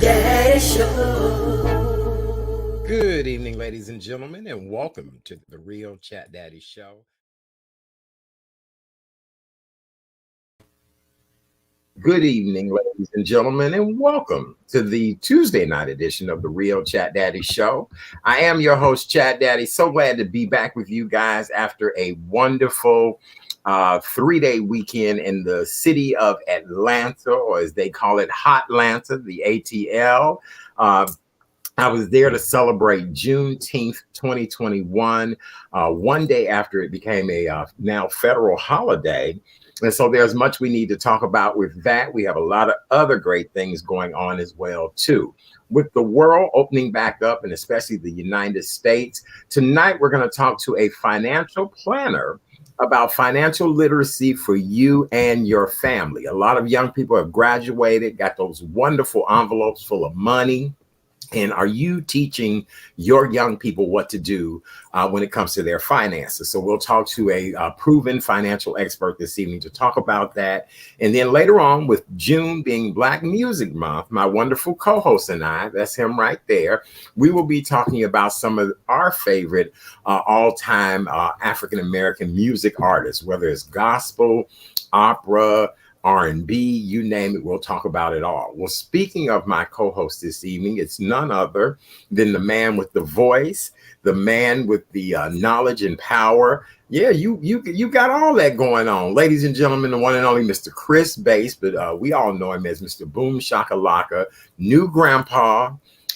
Daddy Show. Good evening, ladies and gentlemen, and welcome to the Real Chat Daddy Show. Good evening, ladies and gentlemen, and welcome to the Tuesday night edition of the Real Chat Daddy Show. I am your host, Chat Daddy. So glad to be back with you guys after a wonderful 3-day weekend in the city of Atlanta, or as they call it, Hotlanta, the ATL. I was there to celebrate Juneteenth 2021, one day after it became a now federal holiday. And so there's much we need to talk about with that. We have a lot of other great things going on as well, too. With the world opening back up, and especially the United States, tonight we're going to talk to a financial planner about financial literacy for you and your family. A lot of young people have graduated, got those wonderful envelopes full of money. And are you teaching your young people what to do when it comes to their finances? So we'll talk to a proven financial expert this evening to talk about that. And then later on, with June being Black Music Month, my wonderful co-host and I, that's him right there, we will be talking about some of our favorite all-time African-American music artists, whether it's gospel, opera, R&B, you name it, we'll talk about it all. Well, speaking of my co-host this evening, it's none other than the man with the voice, the man with the knowledge and power. Yeah, you got all that going on. Ladies and gentlemen, the one and only Mr. Chris Bass, but we all know him as Mr. Boom Shakalaka, new grandpa,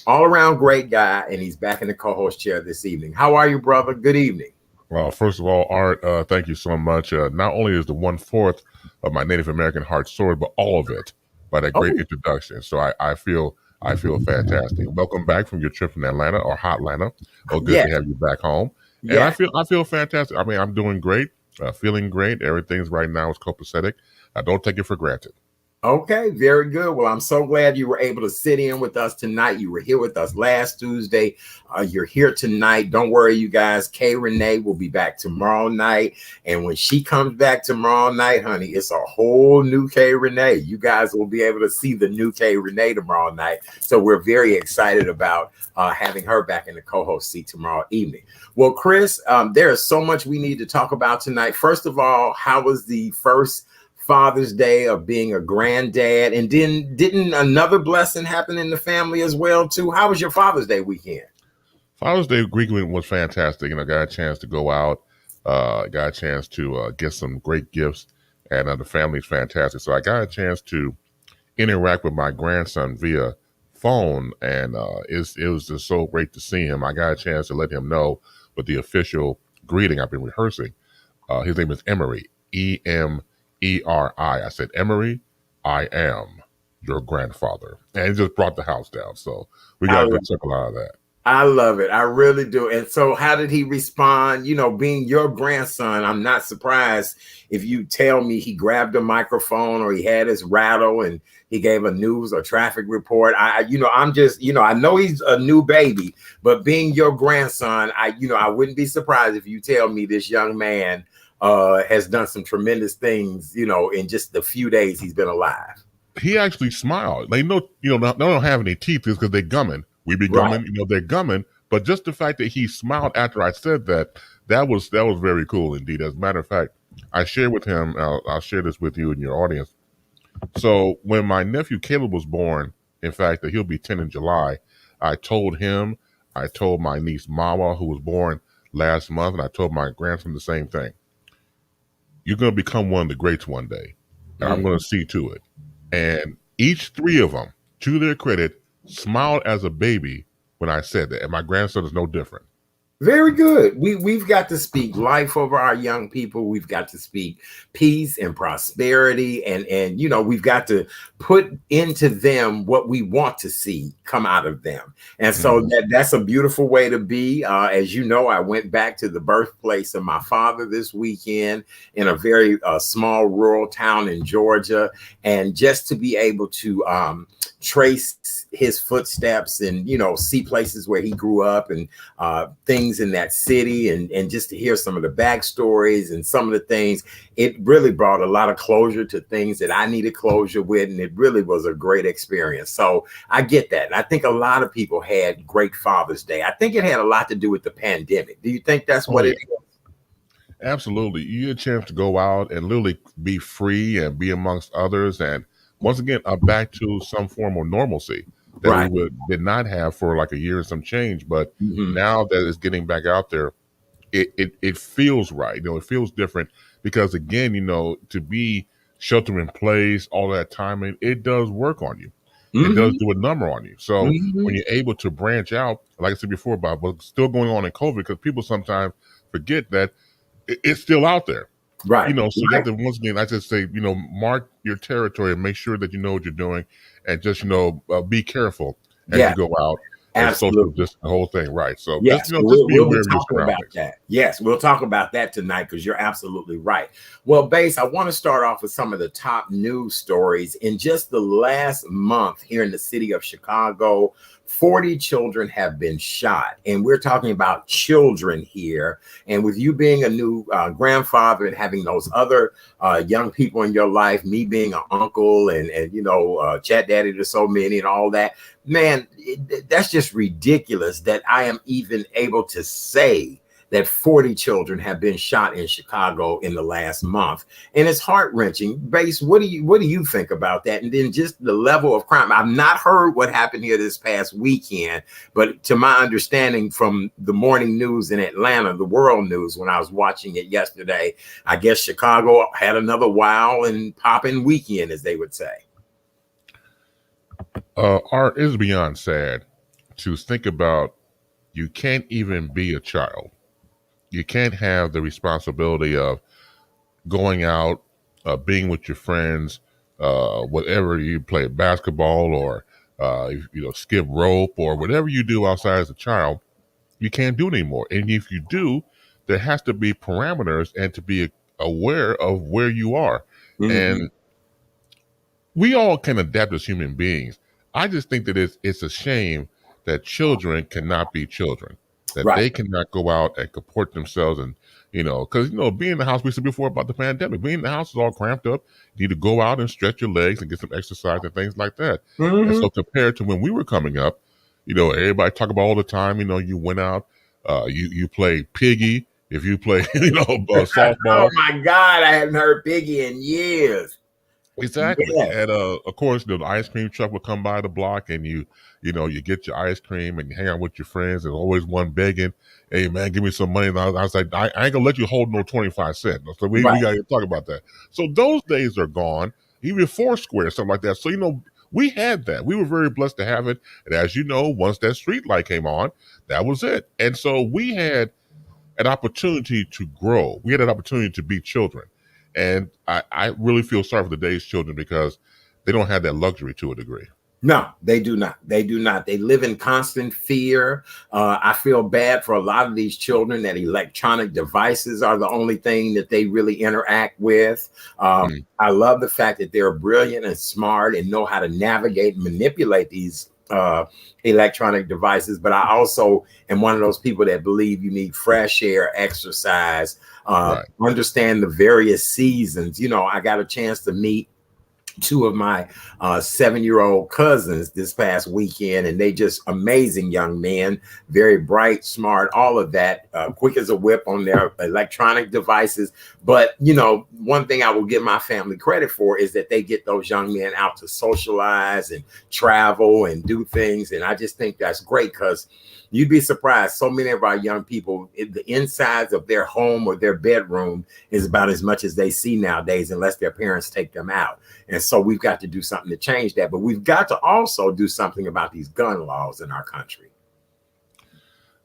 all around great guy, and he's back in the co-host chair this evening. How are you, brother? Good evening. Well, first of all, Art, thank you so much. Not only is the 1/4 of my Native American heart sword, but all of it by that great introduction. So I feel fantastic. Welcome back from your trip in Atlanta or Hotlanta. Oh, good to have you back home. And I feel fantastic. I mean, I'm doing great, feeling great. Everything's right now is copacetic. I don't take it for granted. Okay, very good. Well, I'm so glad you were able to sit in with us tonight. You were here with us last Tuesday. You're here tonight. Don't worry, you guys. Kay Renee will be back tomorrow night. And when she comes back tomorrow night, honey, it's a whole new Kay Renee. You guys will be able to see the new Kay Renee tomorrow night. So we're very excited about having her back in the co-host seat tomorrow evening. Well, Chris, there is so much we need to talk about tonight. First of all, how was the first Father's Day of being a granddad, and then didn't another blessing happen in the family as well too? How was your Father's Day weekend? Father's Day weekend was fantastic. Got a chance to go out, got a chance to get some great gifts, and the family's fantastic. So I got a chance to interact with my grandson via phone, and it was just so great to see him. I got a chance to let him know with the official greeting I've been rehearsing. His name is Emery, E-M-E-R-I. I said, Emery, I am your grandfather. And he just brought the house down. So we got a good circle out of that. I love it. I really do. And so how did he respond? You know, being your grandson, I'm not surprised if you tell me he grabbed a microphone or he had his rattle and he gave a news or traffic report. I'm just, I know he's a new baby, but being your grandson, I wouldn't be surprised if you tell me this young man has done some tremendous things, in just the few days he's been alive. He actually smiled. They know, they don't have any teeth because they're gumming. We be gumming, they're gumming. But just the fact that he smiled after I said that was very cool indeed. As a matter of fact, I shared with him, I'll share this with you and your audience. So when my nephew Caleb was born, in fact, that he'll be 10 in July, I told him, I told my niece Mawa, who was born last month, and I told my grandson the same thing. You're going to become one of the greats one day. And I'm going to see to it. And each three of them, to their credit, smiled as a baby when I said that. And my grandson is no different. Very good. We've got to speak life over our young people. We've got to speak peace and prosperity. And we've got to put into them what we want to see come out of them. And so that's a beautiful way to be. As you know, I went back to the birthplace of my father this weekend in a very small rural town in Georgia. And just to be able to trace his footsteps and, see places where he grew up and things in that city and just to hear some of the backstories and some of the things, it really brought a lot of closure to things that I needed closure with. And it really was a great experience. So I get that. And I think a lot of people had great Father's Day. I think it had a lot to do with the pandemic. Do you think that's what it is? Absolutely. You get a chance to go out and literally be free and be amongst others. And once again, back to some form of normalcy that we did not have for like a year and some change. But now that it's getting back out there, it feels right. It feels different because, again, to be shelter in place all that time, it does work on you. It does do a number on you. So when you're able to branch out, like I said before, about what's still going on in COVID, because people sometimes forget that it's still out there. Right. So you have to, once again, I just say, mark your territory and make sure that you know what you're doing and just, be careful as you go out. Absolutely. Just the whole thing. Right. So yes, just be we'll aware be of your talking about surroundings. that. Yes, we'll talk about that tonight because you're absolutely right. Well, Bass, I want to start off with some of the top news stories. In just the last month here in the city of Chicago, 40 children have been shot. And we're talking about children here. And with you being a new grandfather and having those other young people in your life, me being an uncle and Chat Daddy to so many and all that, man, that's just ridiculous that I am even able to say that 40 children have been shot in Chicago in the last month. And it's heart-wrenching. Bass, what do you think about that? And then just the level of crime. I've not heard what happened here this past weekend, but to my understanding from the morning news in Atlanta, the world news, when I was watching it yesterday, I guess Chicago had another wild and popping weekend, as they would say. Art is beyond sad to think about. You can't even be a child. You can't have the responsibility of going out, being with your friends, whatever you play basketball or skip rope or whatever you do outside as a child. You can't do it anymore. And if you do, there has to be parameters and to be aware of where you are. And we all can adapt as human beings. I just think that it's a shame that children cannot be children, that they cannot go out and comport themselves and, because, being in the house, we said before about the pandemic, being in the house is all cramped up. You need to go out and stretch your legs and get some exercise and things like that. And so compared to when we were coming up, everybody talk about all the time, you went out, you play piggy, if you play, softball. Oh my God, I hadn't heard piggy in years. Exactly. Yeah. And of course, the ice cream truck would come by the block and you get your ice cream and you hang out with your friends. There's always one begging, hey man, give me some money. And I was like, I ain't gonna let you hold no 25 cents. So we gotta talk about that. So those days are gone, even Foursquare, something like that. So, we had that. We were very blessed to have it. And as you know, once that street light came on, that was it. And so we had an opportunity to grow. We had an opportunity to be children. And I really feel sorry for the day's children because they don't have that luxury to a degree. No, they do not. They do not. They live in constant fear. I feel bad for a lot of these children that electronic devices are the only thing that they really interact with. I love the fact that they're brilliant and smart and know how to navigate and manipulate these electronic devices. But I also am one of those people that believe you need fresh air, exercise, understand the various seasons. I got a chance to meet two of my 7-year-old cousins this past weekend, and they just amazing young men, very bright, smart, all of that, quick as a whip on their electronic devices. But one thing I will give my family credit for is that they get those young men out to socialize and travel and do things, and I just think that's great because you'd be surprised. So many of our young people, the insides of their home or their bedroom is about as much as they see nowadays, unless their parents take them out. And so we've got to do something to change that. But we've got to also do something about these gun laws in our country.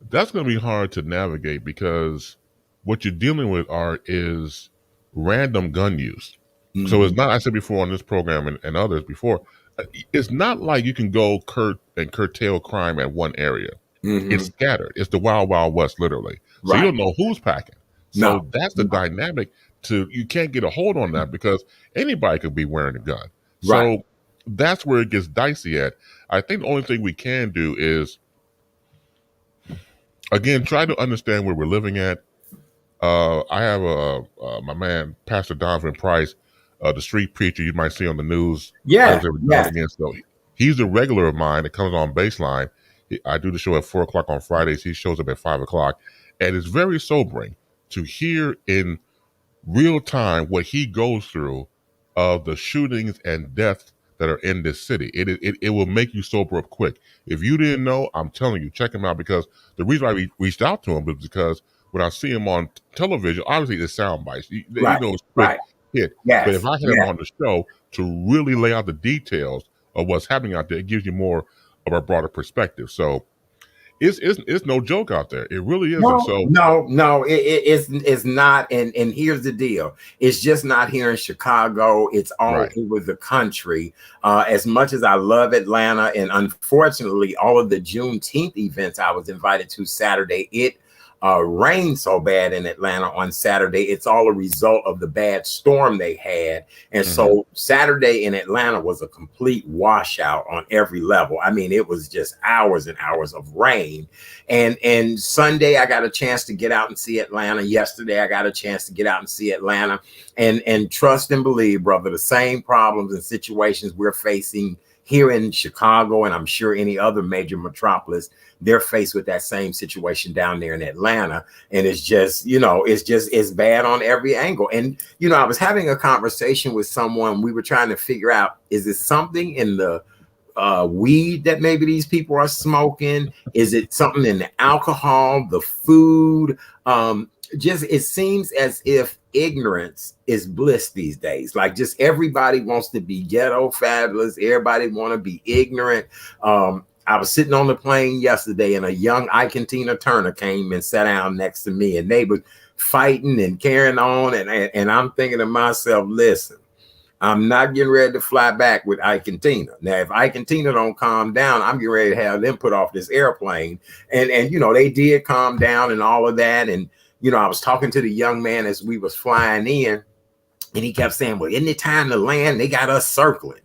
That's going to be hard to navigate because what you're dealing with is random gun use. So it's not, I said before on this program and others before, it's not like you can go curtail crime at one area. It's scattered. It's the wild, wild west, literally. So you don't know who's packing. So that's the dynamic you can't get a hold on that because anybody could be wearing a gun. So that's where it gets dicey at. I think the only thing we can do is, again, try to understand where we're living at. I have my man, Pastor Donovan Price, the street preacher you might see on the news. Yeah, Every now yeah. and again. So he's a regular of mine that comes on Baseline. I do the show at 4 o'clock on Fridays. He shows up at 5 o'clock. And it's very sobering to hear in real time what he goes through of the shootings and deaths that are in this city. It will make you sober up quick. If you didn't know, I'm telling you, check him out, because the reason I reached out to him was because when I see him on television, obviously it's sound bites. Right, It's quick right. hit. Yes, But if I had him on the show to really lay out the details of what's happening out there, it gives you more of a broader perspective. So it's no joke out there. It really isn't. No, it's not. And here's the deal: it's just not here in Chicago. It's all over the country. As much as I love Atlanta, and unfortunately, all of the Juneteenth events I was invited to Saturday, it rained so bad in Atlanta on Saturday. It's all a result of the bad storm they had. And so Saturday in Atlanta was a complete washout on every level. I mean, it was just hours and hours of rain. And Sunday, I got a chance to get out and see Atlanta. Yesterday, I got a chance to get out and see Atlanta. And trust and believe, brother, the same problems and situations we're facing here in Chicago, and I'm sure any other major metropolis, they're faced with that same situation down there in Atlanta. And it's just, it's bad on every angle. And, I was having a conversation with someone. We were trying to figure out, is it something in the weed that maybe these people are smoking? Is it something in the alcohol, the food? It seems as if ignorance is bliss these days. Like, just everybody wants to be ghetto fabulous. Everybody want to be ignorant. I was sitting on the plane yesterday, and a young Ike and Tina Turner came and sat down next to me, and they were fighting and carrying on. And I'm thinking to myself, listen, I'm not getting ready to fly back with Ike and Tina. Now, if Ike and Tina don't calm down, I'm getting ready to have them put off this airplane. And they did calm down and all of that. And I was talking to the young man as we was flying in, and he kept saying, well, isn't it time to land? They got us circling.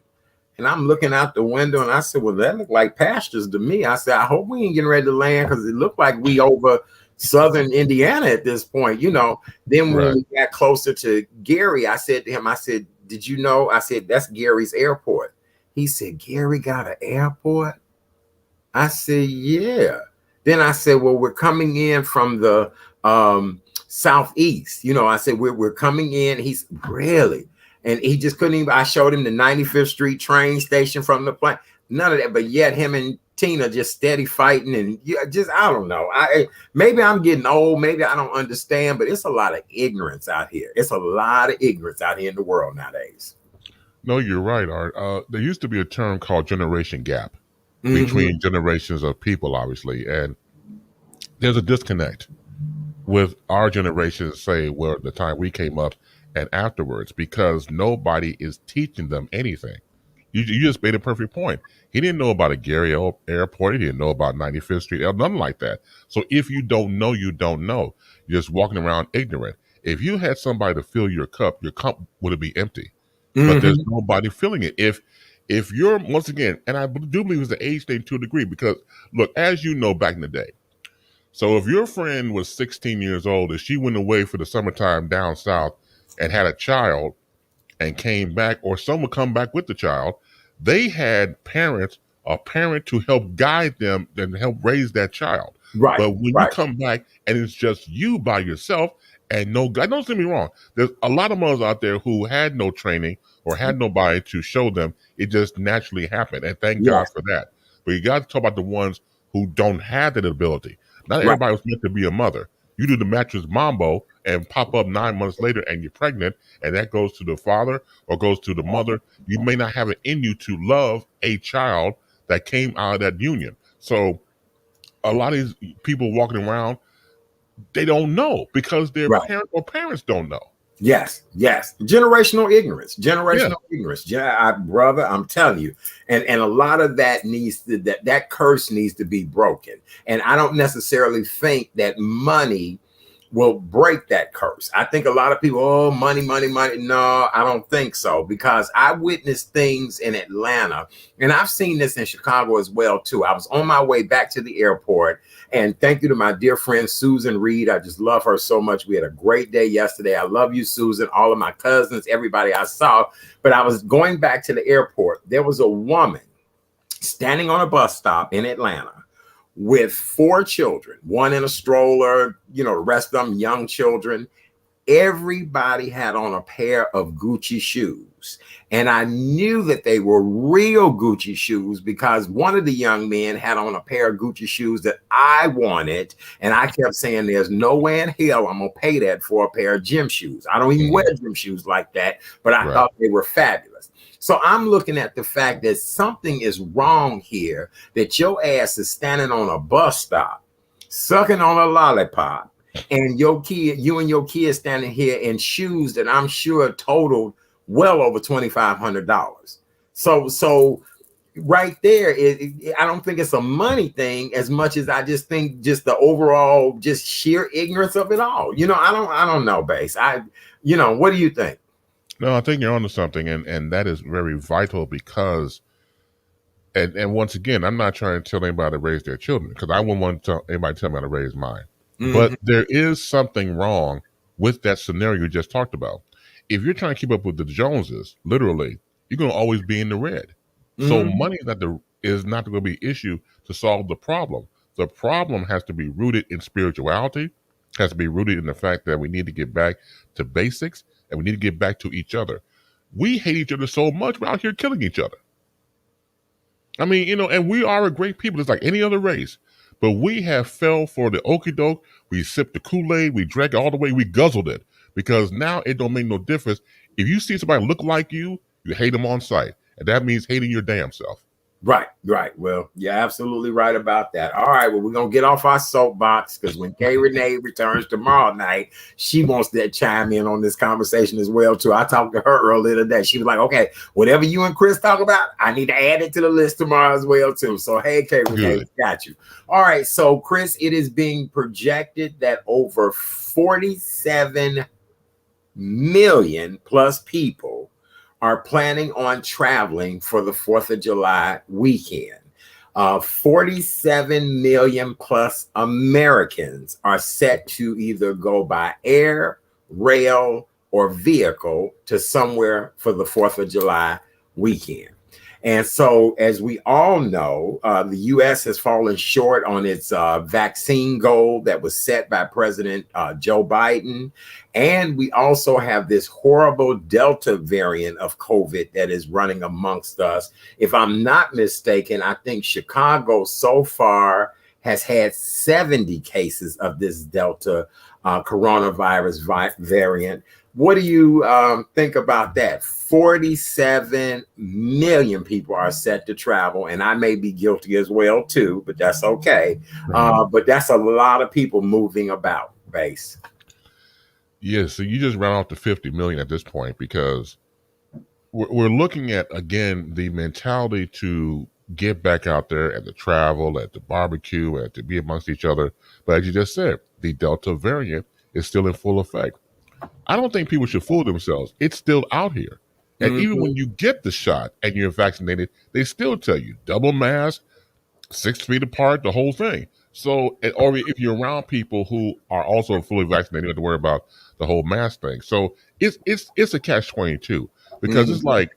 And I'm looking out the window, and I said, well, that looked like pastures to me. I said, I hope we ain't getting ready to land, because it looked like we over southern Indiana at this point. Then when we got closer to Gary, I said to him, I said, did you know? I said, that's Gary's airport. He said, Gary got an airport? I said, yeah. Then I said, well, we're coming in from the southeast. I said, we're coming in. He's really, and he just couldn't even. I showed him the 95th Street train station from the plane. None of that, but yet him and Tina just steady fighting, and I don't know. Maybe I'm getting old, maybe I don't understand, but it's a lot of ignorance out here. It's a lot of ignorance out here in the world nowadays. No, you're right, Art. There used to be a term called generation gap between generations of people, obviously, and there's a disconnect with our generation, say, where the time we came up and afterwards, because nobody is teaching them anything. You just made a perfect point. He didn't know about a Gary airport. He didn't know about 95th Street, nothing like that. So if you don't know, you don't know. You're just walking around ignorant. If you had somebody to fill your cup would be empty. But there's nobody filling it. If you're, once again, and I do believe it's the age thing to a degree, because look, as you know, back in the day, so if your friend was 16 years old and she went away for the summertime down south and had a child and came back, or someone come back with the child, they had a parent to help guide them and help raise that child. Right. But when you come back and it's just you by yourself and no guy, don't get me wrong, there's a lot of mothers out there who had no training or had nobody to show them. It just naturally happened. And thank God for that. But you got to talk about the ones who don't have that ability. Not everybody was meant to be a mother. You do the mattress mambo and pop up 9 months later and you're pregnant, and that goes to the father or goes to the mother. You may not have it in you to love a child that came out of that union. So a lot of these people walking around, they don't know because their parents don't know. Yes. Generational ignorance. Ignorance. Brother, I'm telling you. And a lot of that that curse needs to be broken. And I don't necessarily think that money will break that curse. I think a lot of people, oh, money, money, money. No, I don't think so, because I witnessed things in Atlanta, and I've seen this in Chicago as well too. I was on my way back to the airport, and thank you to my dear friend Susan Reed. I just love her so much. We had a great day yesterday. I love you, Susan, all of my cousins, everybody I saw. But I was going back to the airport. There was a woman standing on a bus stop in Atlanta with 4 children, one in a stroller, the rest of them young children. Everybody had on a pair of Gucci shoes. And I knew that they were real Gucci shoes because one of the young men had on a pair of Gucci shoes that I wanted. And I kept saying, there's no way in hell I'm going to pay that for a pair of gym shoes. I don't even wear gym shoes like that, but I thought they were fabulous. So I'm looking at the fact that something is wrong here, that your ass is standing on a bus stop, sucking on a lollipop, and you and your kid standing here in shoes that I'm sure totaled well over $2,500. So right there, I don't think it's a money thing as much as I just think just the overall, just sheer ignorance of it all. I don't know, Base. What do you think? No, I think you're onto something, and that is very vital because, and once again, I'm not trying to tell anybody to raise their children because I wouldn't want anybody to tell me how to raise mine. Mm-hmm. But there is something wrong with that scenario you just talked about. If you're trying to keep up with the Joneses, literally, you're going to always be in the red. Mm-hmm. So money is not going to be an issue to solve the problem. The problem has to be rooted in spirituality, has to be rooted in the fact that we need to get back to basics. And we need to get back to each other. We hate each other so much, we're out here killing each other. I mean, and we are a great people. It's like any other race. But we have fell for the okie doke. We sipped the Kool-Aid. We drank it all the way. We guzzled it. Because now it don't make no difference. If you see somebody look like you hate them on sight. And that means hating your damn self. Right. Well, you're absolutely right about that. All right. Well, we're going to get off our soapbox because when Kay Renee returns tomorrow night, she wants to chime in on this conversation as well, too. I talked to her earlier today. She was like, okay, whatever you and Chris talk about, I need to add it to the list tomorrow as well, too. So, hey, Kay Renee, got you. All right. So, Chris, it is being projected that over 47 million plus people are planning on traveling for the 4th of July weekend. 47 million plus Americans are set to either go by air, rail, or vehicle to somewhere for the 4th of July weekend. And so, as we all know, the U.S. has fallen short on its vaccine goal that was set by President Joe Biden. And we also have this horrible Delta variant of COVID that is running amongst us. If I'm not mistaken, I think Chicago so far has had 70 cases of this Delta coronavirus variant. What do you think about that? 47 million people are set to travel, and I may be guilty as well, too, but that's okay. But that's a lot of people moving about, Base. Yeah, so you just round off to 50 million at this point because we're looking at, again, the mentality to get back out there at the travel, at the barbecue, at to be amongst each other. But as you just said, the Delta variant is still in full effect. I don't think people should fool themselves. It's still out here. And even when you get the shot and you're vaccinated, they still tell you double mask, 6 feet apart, the whole thing. So, or if you're around people who are also fully vaccinated, you don't have to worry about the whole mask thing. So it's a catch-22 because it's like,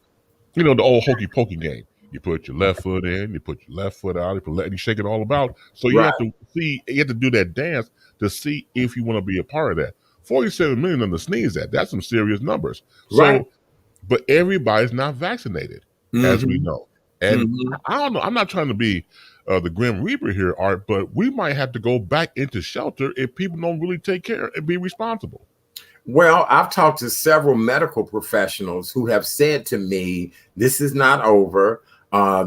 the old hokey pokey game. You put your left foot in, you put your left foot out, you shake it all about. So you have to do that dance to see if you want to be a part of that. 47 million on the sneeze at. That's some serious numbers. So, but everybody's not vaccinated, as we know. And I don't know. I'm not trying to be the Grim Reaper here, Art, but we might have to go back into shelter if people don't really take care and be responsible. Well, I've talked to several medical professionals who have said to me, this is not over.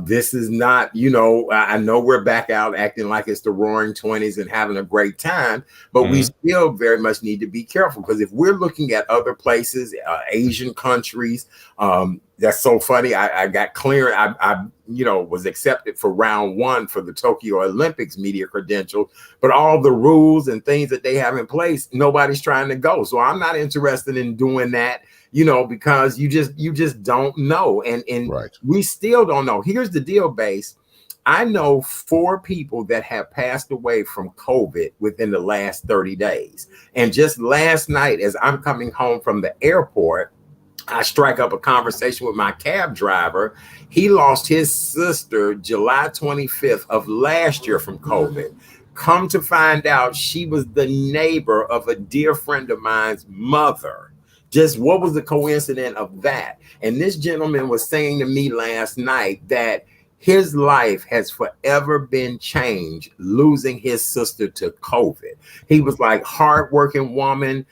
This is not, I know we're back out acting like it's the roaring 20s and having a great time, but we still very much need to be careful because if we're looking at other places, Asian countries, That's so funny. I got clear. I was accepted for round one for the Tokyo Olympics media credentials, but all the rules and things that they have in place, nobody's trying to go. So I'm not interested in doing that, because you just don't know. And Right. we still don't know. Here's the deal, Base. I know 4 people that have passed away from COVID within the last 30 days. And just last night, as I'm coming home from the airport, I strike up a conversation with my cab driver. He lost his sister July 25th of last year from COVID. Come to find out, she was the neighbor of a dear friend of mine's mother. Just what was the coincidence of that? And this gentleman was saying to me last night that his life has forever been changed losing his sister to COVID. He was like, hardworking woman,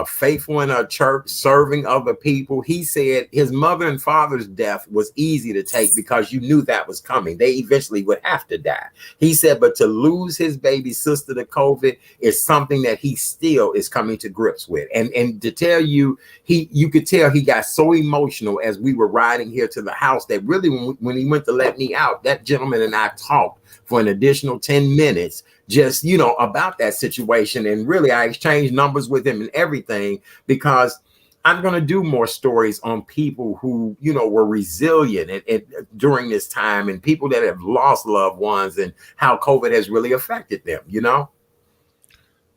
faithful in her church, serving other people. He said his mother and father's death was easy to take because you knew that was coming. They eventually would have to die. He said, but to lose his baby sister to COVID is something that he still is coming to grips with. And to tell you, you could tell he got so emotional as we were riding here to the house that really when he went to let me out, that gentleman and I talked for an additional 10 minutes just, about that situation. And really, I exchanged numbers with him and everything because I'm going to do more stories on people who, were resilient and during this time and people that have lost loved ones and how COVID has really affected them,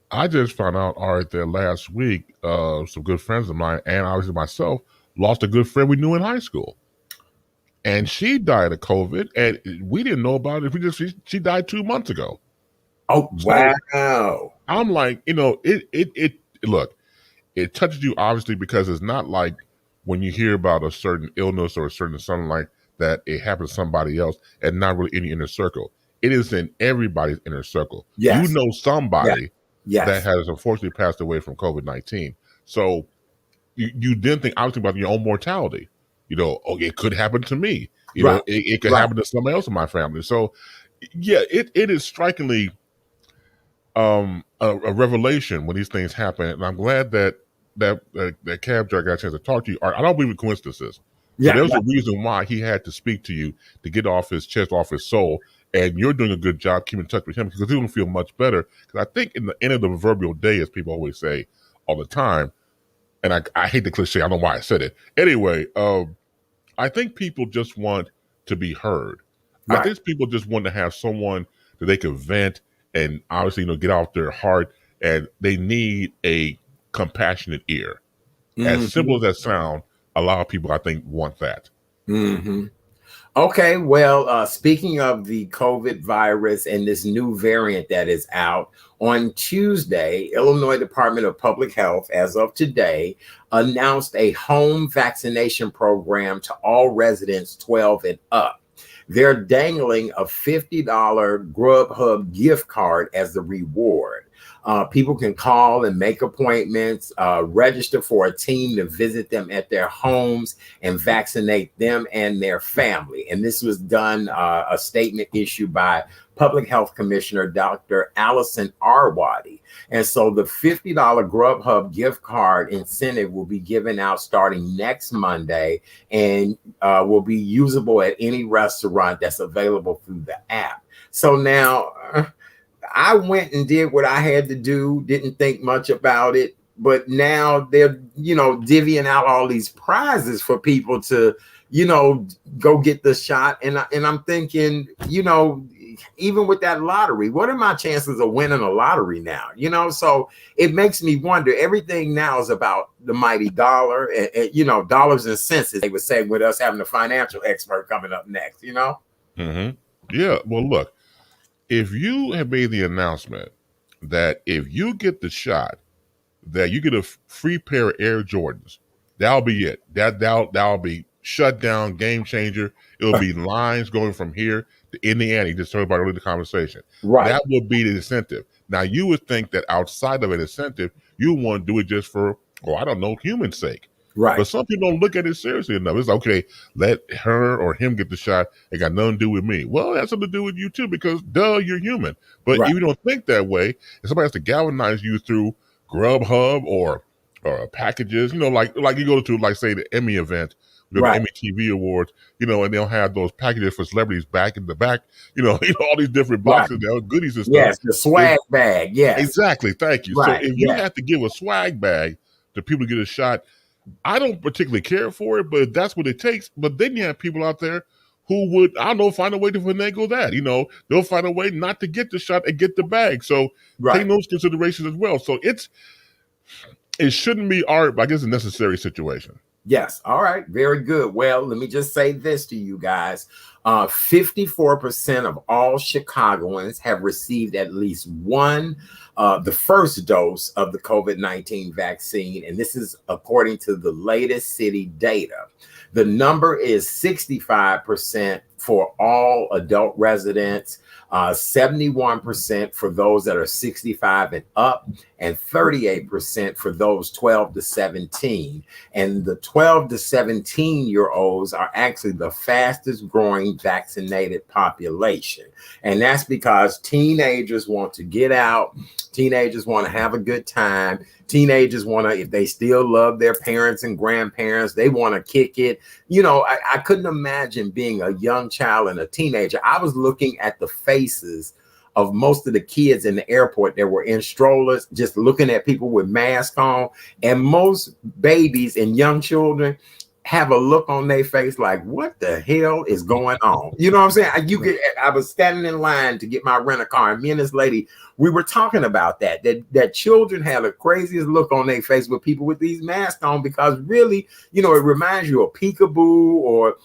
I just found out, Art, that last week, some good friends of mine and obviously myself lost a good friend we knew in high school. And she died of COVID, and we didn't know about it. She died 2 months ago. Oh, wow. I'm like, look, it touches you obviously because it's not like when you hear about a certain illness or a certain something like that, it happens to somebody else and not really in your inner circle. It is in everybody's inner circle. Yes. You know somebody Yes. that has unfortunately passed away from COVID-19. So you didn't think obviously about your own mortality. It could happen to me. It could happen to somebody else in my family. So yeah, it is strikingly a revelation when these things happen. And I'm glad that cab driver got a chance to talk to you. I don't believe in coincidences. So there's a reason why he had to speak to you to get off his chest, off his soul. And you're doing a good job keeping in touch with him because he's going to feel much better. Because I think in the end of the proverbial day, as people always say all the time, and I hate the cliche, I don't know why I said it. Anyway, I think people just want to be heard. Right. I think people just want to have someone that they can vent and obviously, get off their heart, and they need a compassionate ear. Mm-hmm. As simple as that sounds, a lot of people, I think, want that. Mm-hmm. Okay, well, speaking of the COVID virus and this new variant that is out, on Tuesday, Illinois Department of Public Health, as of today, announced a home vaccination program to all residents 12 and up. They're dangling a $50 Grubhub gift card as the reward. People can call and make appointments, register for a team to visit them at their homes and vaccinate them and their family. And this was done, a statement issued by Public Health Commissioner Dr. Allison Arwady. And so the $50 Grubhub gift card incentive will be given out starting next Monday and will be usable at any restaurant that's available through the app. So now I went and did what I had to do, didn't think much about it, but now they're, divvying out all these prizes for people to, go get the shot. And I'm thinking, even with that lottery, what are my chances of winning a lottery now? So it makes me wonder. Everything now is about the mighty dollar and dollars and cents, as they would say with us having a financial expert coming up next, Mm-hmm. Yeah. Well, look, if you have made the announcement that if you get the shot, that you get a free pair of Air Jordans, that'll be it. That'll be shut down, game changer. It'll be lines going from here to Indiana. You just heard about earlier the conversation. Right. That would be the incentive. Now, you would think that outside of an incentive, you want to do it just for, human sake. Right. But some people don't look at it seriously enough. It's okay, let her or him get the shot. It got nothing to do with me. Well, it has something to do with you too, because you're human. But if you don't think that way, and somebody has to galvanize you through Grubhub or packages, like you go to, like, say, the Emmy event the Right. Emmy TV Awards, and they'll have those packages for celebrities back in the back, all these different boxes, goodies and stuff. Yes, the swag bag. Yes. Exactly. Thank you. So Right. if you have to give a swag bag to people to get a shot, I don't particularly care for it, but that's what it takes. But then you have people out there who would, I don't know, find a way to finagle that. They'll find a way not to get the shot and get the bag. So take those considerations as well. So it shouldn't be art, but I guess a necessary situation. Yes. All right. Very good. Well, let me just say this to you guys. 54% of all Chicagoans have received at least the first dose of the COVID-19 vaccine. And this is according to the latest city data. The number is 65% for all adult residents, 71% for those that are 65 and up, and 38% for those 12 to 17. And the 12 to 17-year-olds are actually the fastest growing vaccinated population. And that's because teenagers want to get out. Teenagers want to have a good time. Teenagers want to, if they still love their parents and grandparents, they want to kick it. I couldn't imagine being a young child and a teenager. I was looking at the faces of most of the kids in the airport that were in strollers, just looking at people with masks on. And most babies and young children have a look on their face like, what the hell is going on? You know what I'm saying? I was standing in line to get my rent-a-car, and me and this lady, we were talking about that children have the craziest look on their face with people with these masks on, because really, it reminds you of peekaboo or,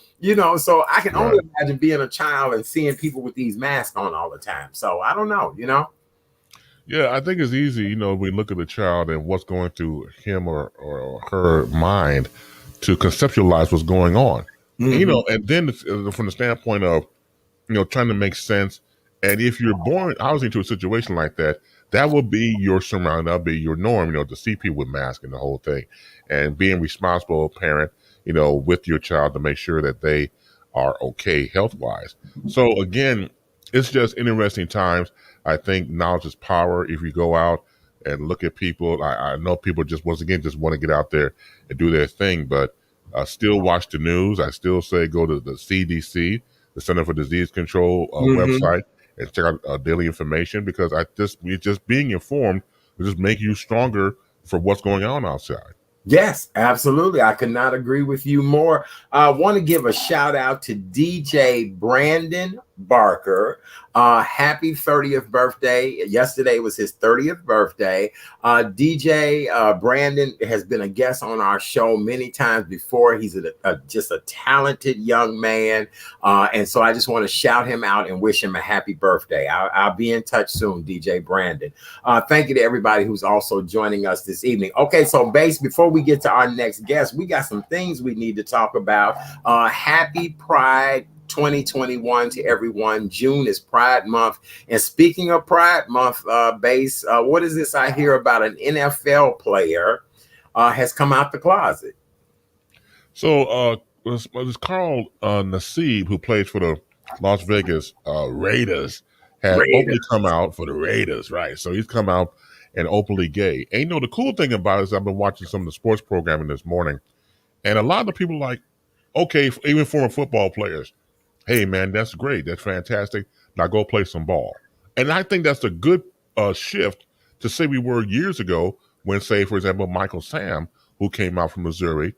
so I can only imagine being a child and seeing people with these masks on all the time. So I don't know, Yeah, I think it's easy, we look at the child and what's going through him or her mind to conceptualize what's going on. Mm-hmm. And then from the standpoint of, trying to make sense. And if you're born, obviously, into a situation like that, that will be your surrounding, that'll be your norm, to see people with masks and the whole thing. And being responsible parent, with your child to make sure that they are okay health-wise. So again, it's just interesting times. I think knowledge is power. If you go out and look at people, I know people just want to get out there and do their thing, but still watch the news. I still say go to the CDC, the Center for Disease Control website, and check out daily information, because just being informed will just make you stronger for what's going on outside. Yes, absolutely. I could not agree with you more. I want to give a shout out to DJ Brandon Barker. Happy 30th birthday. Yesterday was his 30th birthday. DJ Brandon has been a guest on our show many times before. He's just a talented young man. And so I just want to shout him out and wish him a happy birthday. I'll be in touch soon, DJ Brandon. Thank you to everybody who's also joining us this evening. Okay, so Bass, before we get to our next guest, we got some things we need to talk about. Happy Pride 2021 to everyone. June is Pride Month. And speaking of Pride Month, Bass, what is this I hear about an NFL player has come out the closet? So it's Carl Nassib, who plays for the Las Vegas Raiders, had openly come out for the Raiders, right? So he's come out and openly gay. And the cool thing about it is I've been watching some of the sports programming this morning, and a lot of the people like, okay, even former football players, hey, man, that's great. That's fantastic. Now go play some ball. And I think that's a good shift to say we were years ago when, say, for example, Michael Sam, who came out from Missouri,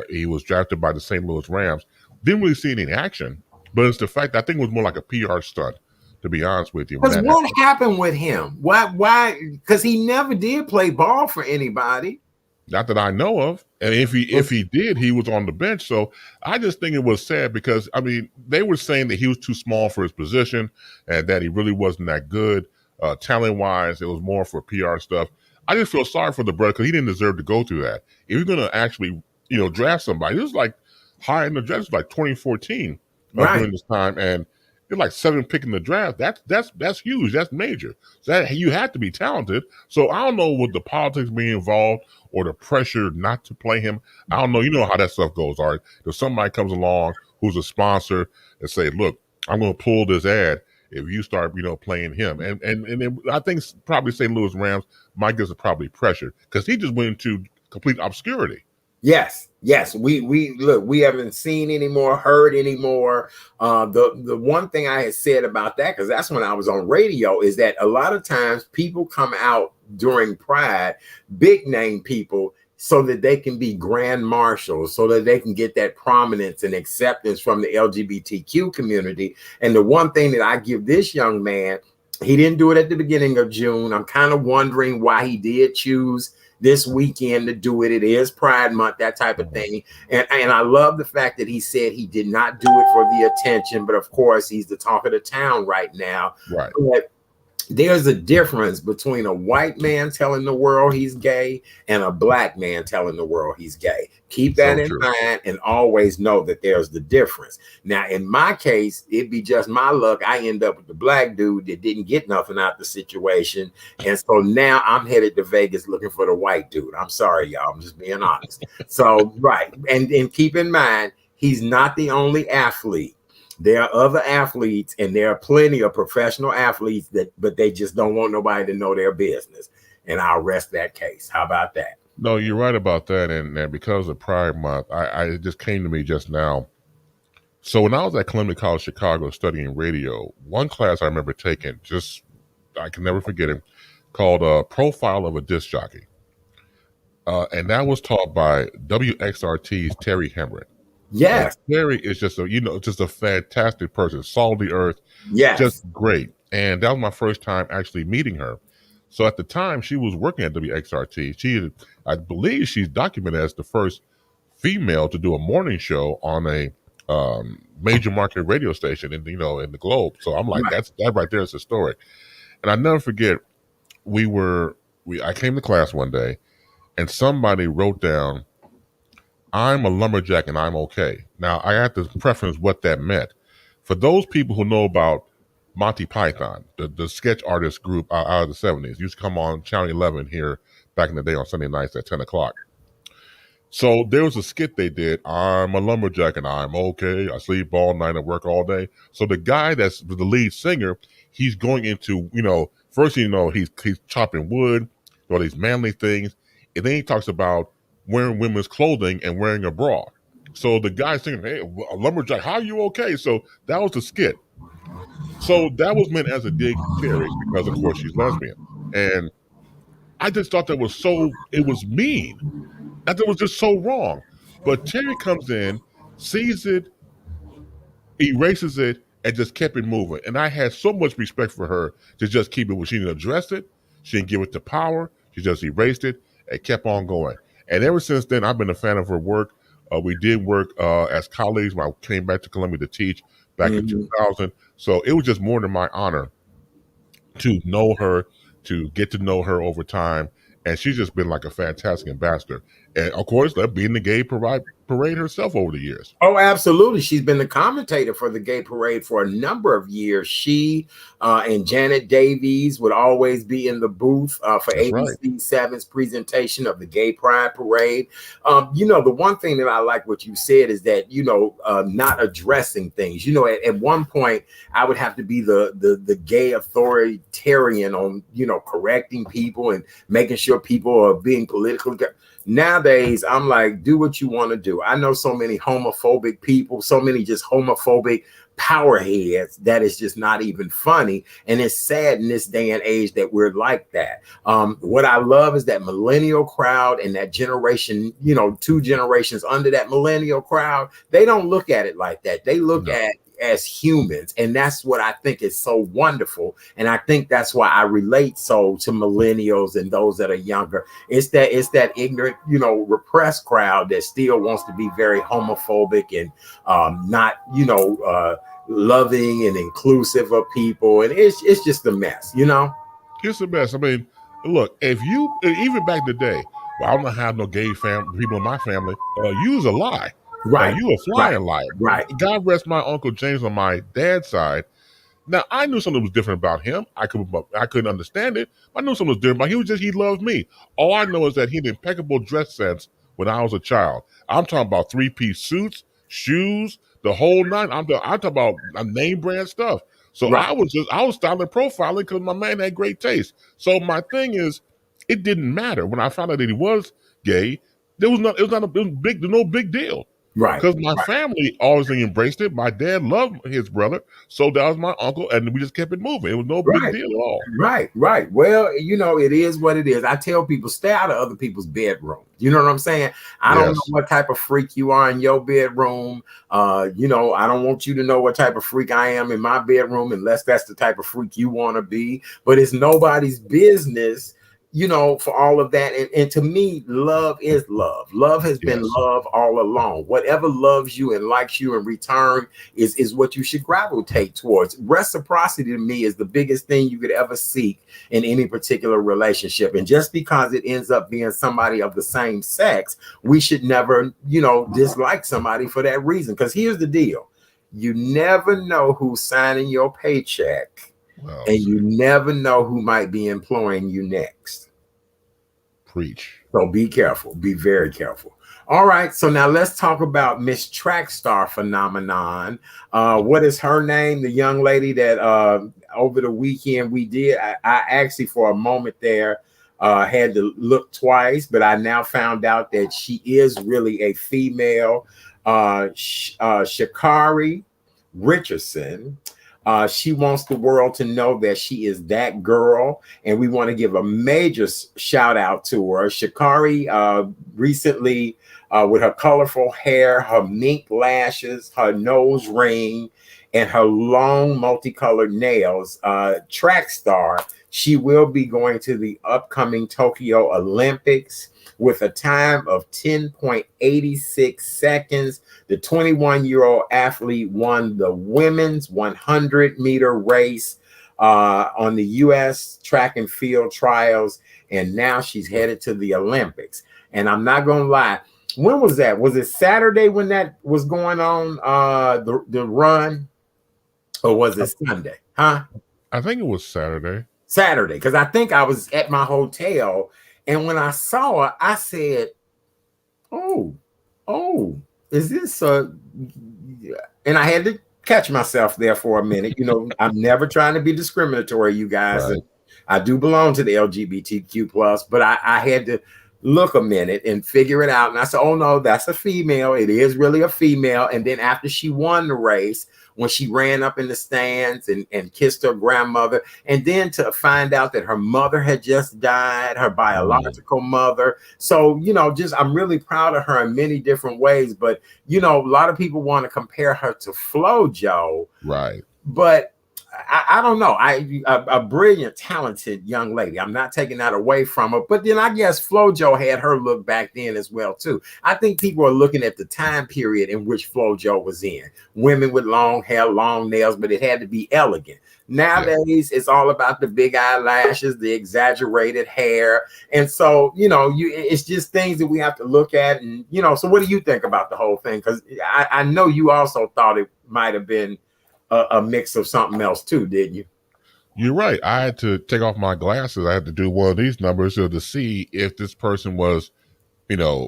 he was drafted by the St. Louis Rams, didn't really see any action. But it's the fact that I think it was more like a PR stunt, to be honest with you. Because what happened with him? Why? Because he never did play ball for anybody. Not that I know of. And if he did, he was on the bench. So I just think it was sad because, I mean, they were saying that he was too small for his position and that he really wasn't that good. Talent-wise, it was more for PR stuff. I just feel sorry for the brother because he didn't deserve to go through that. If you're going to actually, draft somebody, this was like high in the draft, it was like 2014 during this time. And you're like 7th pick in the draft. That's huge. That's major. So that you have to be talented. So I don't know what the politics being involved or the pressure not to play him. I don't know. You know how that stuff goes, Art. If somebody comes along who's a sponsor and say, look, I'm going to pull this ad if you start, playing him. And then I think probably St. Louis Rams might get probably pressure because he just went into complete obscurity. Yes. We look. We haven't seen anymore, heard anymore. The one thing I had said about that, because that's when I was on radio, is that a lot of times people come out during Pride, big name people, so that they can be grand marshals, so that they can get that prominence and acceptance from the LGBTQ community. And the one thing that I give this young man, he didn't do it at the beginning of June. I'm kind of wondering why he did choose this weekend to do it. It is Pride Month, that type of thing. And I love the fact that he said he did not do it for the attention, but of course he's the talk of the town right now. Right. But there's a difference between a white man telling the world he's gay and a black man telling the world he's gay. Keep that in mind and always know that there's the difference. Now, in my case, it'd be just my luck. I end up with the black dude that didn't get nothing out the situation. And so now I'm headed to Vegas looking for the white dude. I'm sorry, y'all. I'm just being honest. So, right. And keep in mind, he's not the only athlete. There are other athletes, and there are plenty of professional athletes but they just don't want nobody to know their business. And I'll rest that case. How about that? No, you're right about that. And because of Pride Month, it just came to me just now. So when I was at Columbia College Chicago studying radio, one class I remember taking, I can never forget it, called Profile of a Disc Jockey. And that was taught by WXRT's Terry Hemrick. Yes. Terry is just a fantastic person, salt of the earth. Yes. Just great. And that was my first time actually meeting her. So at the time she was working at WXRT. I believe she's documented as the first female to do a morning show on a major market radio station in the globe. So I'm like, that right there is historic. And I never forget, I came to class one day and somebody wrote down, "I'm a lumberjack and I'm okay." Now, I have to preference what that meant. For those people who know about Monty Python, the sketch artist group out of the 70s, used to come on Channel 11 here back in the day on Sunday nights at 10 o'clock. So there was a skit they did, "I'm a lumberjack and I'm okay. I sleep all night and work all day." So the guy that's the lead singer, he's going into, first, he's chopping wood, all these manly things. And then he talks about wearing women's clothing and wearing a bra. So the guy singing, "Hey, a lumberjack, how are you okay?" So that was the skit. So that was meant as a dig to Terry because, of course, she's lesbian. And I just thought it was mean. I thought it was just so wrong. But Terry comes in, sees it, erases it, and just kept it moving. And I had so much respect for her to just keep it. She didn't address it. She didn't give it the power. She just erased it and kept on going. And ever since then, I've been a fan of her work. We did work as colleagues when I came back to Columbia to teach back in 2000. So it was just more than my honor to know her, to get to know her over time. And she's just been like a fantastic ambassador. And of course, being the gay parade herself over the years. Oh, absolutely. She's been the commentator for the gay parade for a number of years. She and Janet Davies would always be in the booth for ABC7's presentation of the gay pride parade. The one thing that I like what you said is that, not addressing things. At one point, I would have to be the gay authoritarian on, correcting people and making sure people are being political. Nowadays, I'm like, do what you want to do. I know so many homophobic people, so many just homophobic power heads that is just not even funny. And it's sad in this day and age that we're like that. What I love is that millennial crowd and that generation, 2 generations under that millennial crowd, they don't look at it like that. They look at as humans. And that's what I think is so wonderful. And I think that's why I relate so to millennials and those that are younger. It's that ignorant, repressed crowd that still wants to be very homophobic and not, loving and inclusive of people. And it's just a mess, It's a mess. I mean, look, if you, even back in the day, I don't have no gay people in my family, you was a lie. Right. You a flying liar. Right. God rest my Uncle James on my dad's side. Now, I knew something was different about him. I couldn't understand it. I knew something was different about him. He loved me. All I know is that he had impeccable dress sense when I was a child. I'm talking about 3-piece suits, shoes, the whole nine. I'm talking about name brand stuff. So I was styling profiling because my man had great taste. So my thing is, it didn't matter. When I found out that he was gay, There was not. It was not a big. No big deal. Right. Because my family always embraced it. My dad loved his brother, so that was my uncle, and we just kept it moving. It was no big Right. deal at all. Right. Well, it is what it is. I tell people, stay out of other people's bedroom. You know what I'm saying? I don't know what type of freak you are in your bedroom. I don't want you to know what type of freak I am in my bedroom unless that's the type of freak you want to be. But it's nobody's business, for all of that. And to me, love is love. Love has been love all along. Whatever loves you and likes you in return is what you should gravitate towards. Reciprocity to me is the biggest thing you could ever seek in any particular relationship. And just because it ends up being somebody of the same sex, we should never, dislike somebody for that reason. Because here's the deal. You never know who's signing your paycheck. Well, and you never know who might be employing you next. Preach. So be careful. Be very careful. All right. So now let's talk about Miss Trackstar phenomenon. What is her name? The young lady that over the weekend we did. I actually for a moment there had to look twice, but I now found out that she is really a female. Sha'Carri Richardson. She wants the world to know that she is that girl, and we want to give a major shout out to her. Sha'Carri recently, with her colorful hair, her mink lashes, her nose ring, and her long multicolored nails, track star, she will be going to the upcoming Tokyo Olympics with a time of 10.86 seconds. The 21-year-old athlete won the women's 100-meter race on the U.S. track and field trials, and now she's headed to the Olympics. And I'm not going to lie. When was that? Was it Saturday when that was going on, the run? Or was it Sunday? Huh? I think it was Saturday. Saturday, because I think I was at my hotel, and when I saw her, I said, oh, is this and I had to catch myself there for a minute. I'm never trying to be discriminatory, you guys. Right. I do belong to the LGBTQ plus, but I had to look a minute and figure it out. And I said, oh no, that's a female. It is really a female. And then after she won the race, when she ran up in the stands and kissed her grandmother, and then to find out that her mother had just died, her biological mother. So, I'm really proud of her in many different ways. But, a lot of people want to compare her to FloJo. Right. But I don't know. A brilliant, talented young lady. I'm not taking that away from her. But then I guess FloJo had her look back then as well, too. I think people are looking at the time period in which FloJo was in. Women with long hair, long nails, but it had to be elegant. Nowadays, it's all about the big eyelashes, the exaggerated hair. And so, it's just things that we have to look at. And, so what do you think about the whole thing? Because I know you also thought it might have been a mix of something else too, didn't you? You're right. I had to take off my glasses. I had to do one of these numbers to see if this person was,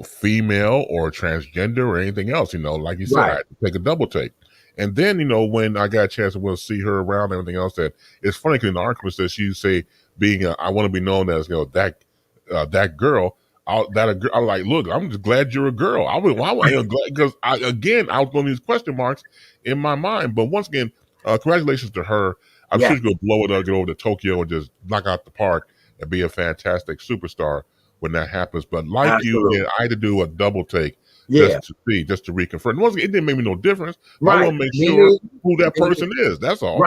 female or transgender or anything else. Like you said, I had to take a double take. And then, when I got a chance to see her around and everything else, that it's funny because in the article says she say being I want to be known as that girl. I was like, look, I'm just glad you're a girl. I was glad because I was going to these question marks in my mind. But once again, congratulations to her. I'm sure she's going to blow it up, get over to Tokyo and just knock out the park and be a fantastic superstar when that happens. But like you, I had to do a double take just to reconfirm. And once again, it didn't make me no difference. Right. I want to make sure who that person is. That's all.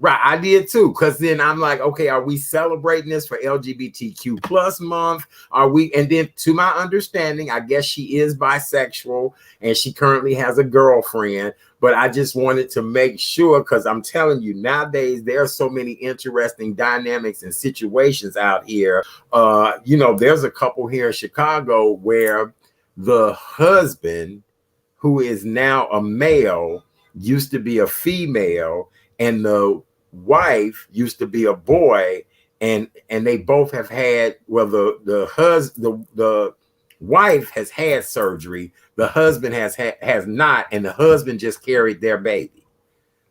Right, I did too, because then I'm like, okay, are we celebrating this for LGBTQ plus month? Are we? And then to my understanding, I guess she is bisexual and she currently has a girlfriend, but I just wanted to make sure, because I'm telling you, nowadays, there are so many interesting dynamics and situations out here. There's a couple here in Chicago where the husband, who is now a male, used to be a female, and the wife used to be a boy, and they both have had, well, the wife has had surgery, the husband has not, and the husband just carried their baby.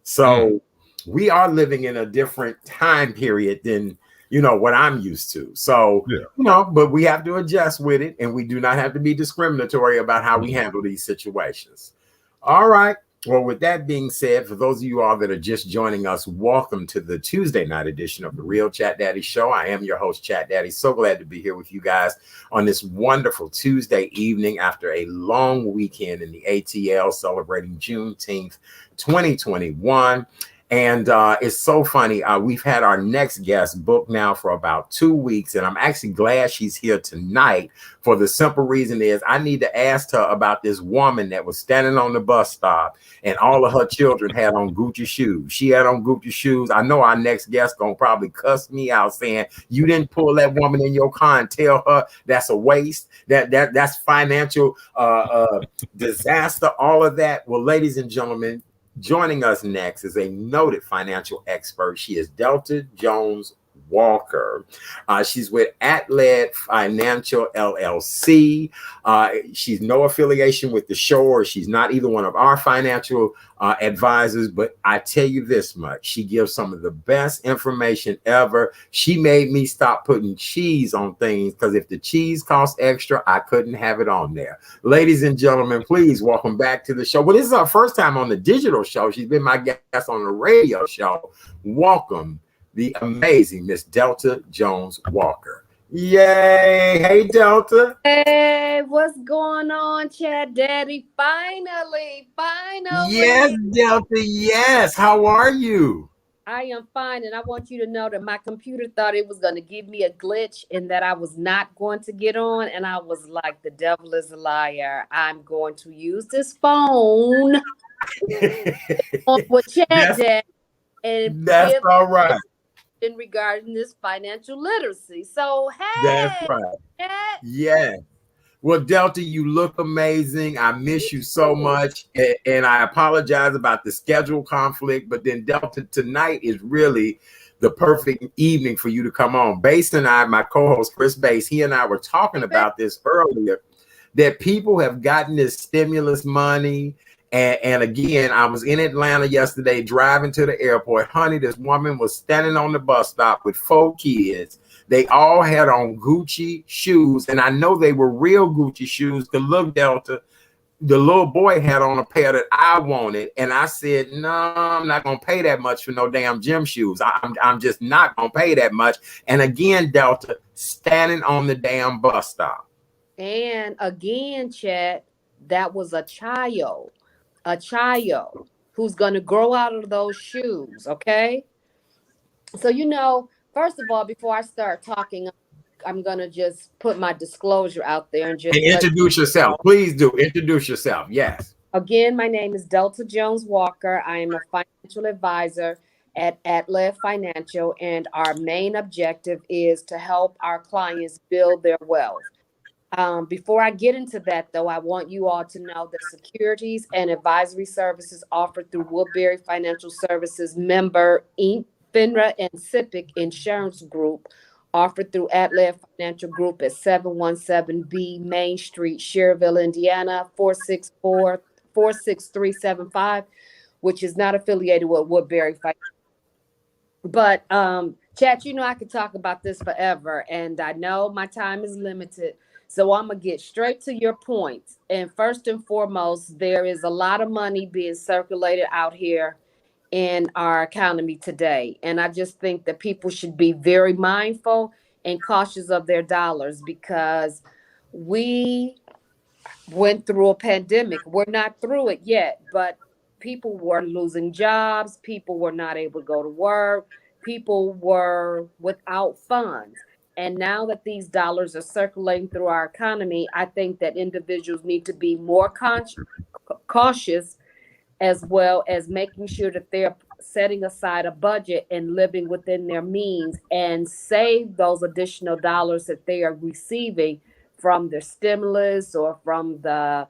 So we are living in a different time period than what I'm used to. So, but we have to adjust with it, and we do not have to be discriminatory about how we handle these situations. All right. Well, with that being said, for those of you all that are just joining us, welcome to the Tuesday night edition of the Real Chat Daddy Show. I am your host, Chat Daddy. So glad to be here with you guys on this wonderful Tuesday evening after a long weekend in the ATL celebrating Juneteenth 2021. And it's so funny. We've had our next guest booked now for about 2 weeks, and I'm actually glad she's here tonight for the simple reason is I need to ask her about this woman that was standing on the bus stop and all of her children had on Gucci shoes. She had on Gucci shoes. I know our next guest gonna probably cuss me out saying you didn't pull that woman in your car and tell her that's a waste, that's financial disaster, all of that. Well, ladies and gentlemen, joining us next is a noted financial expert. She is Delta Jones Walker. She's with Atlet Financial LLC. She's no affiliation with the show, or she's not either one of our financial advisors, but I tell you this much, she gives some of the best information ever. She made me stop putting cheese on things because if the cheese costs extra, I couldn't have it on there. Ladies and gentlemen, please welcome back to the show. Well, this is our first time on the digital show. She's been my guest on the radio show. Welcome the amazing Miss Delta Jones Walker. Yay! Hey, Delta. Hey, what's going on, Chat Daddy? Finally. Yes, Delta. Yes. How are you? I am fine, and I want you to know that my computer thought it was going to give me a glitch and that I was not going to get on, and I was like, the devil is a liar. I'm going to use this phone with Chat Daddy. And that's all right. In regarding this financial literacy. So, hey. That's right. Yeah. Well, Delta, you look amazing. I miss you so much. And I apologize about the schedule conflict. But then, Delta, tonight is really the perfect evening for you to come on. Bass and I, my co-host, Chris Bass, he and I were talking about this earlier, that people have gotten this stimulus money. And again, I was in Atlanta yesterday driving to the airport. Honey, this woman was standing on the bus stop with 4 kids. They all had on Gucci shoes. And I know they were real Gucci shoes. The little Delta, the little boy had on a pair that I wanted. And I said, no, I'm not going to pay that much for no damn gym shoes. I'm just not going to pay that much. And again, Delta, standing on the damn bus stop. And again, Chat, that was a child who's going to grow out of those shoes, okay? So, first of all, before I start talking, I'm going to just put my disclosure out there and just introduce yourself. Please do. Introduce yourself. Yes. Again, my name is Delta Jones Walker. I am a financial advisor at Atlet Financial, and our main objective is to help our clients build their wealth. Before I get into that, though, I want you all to know that securities and advisory services offered through Woodbury Financial Services member Inc., FINRA, and SIPC Insurance Group, offered through Atlet Financial Group at 717B Main Street, Schererville, Indiana, 46375, which is not affiliated with Woodbury Financial. But, Chat, I could talk about this forever, and I know my time is limited. So I'm going to get straight to your point. And first and foremost, there is a lot of money being circulated out here in our economy today. And I just think that people should be very mindful and cautious of their dollars because we went through a pandemic. We're not through it yet, but people were losing jobs. People were not able to go to work. People were without funds. And now that these dollars are circulating through our economy, I think that individuals need to be more cautious, as well as making sure that they're setting aside a budget and living within their means and save those additional dollars that they are receiving from their stimulus or from the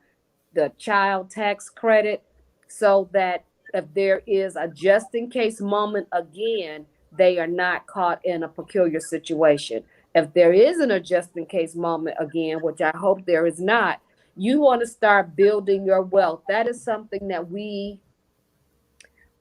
child tax credit, so that if there is a just in case moment again, they are not caught in a peculiar situation. If there isn't a just in case moment again, which I hope there is not, you want to start building your wealth. That is something that we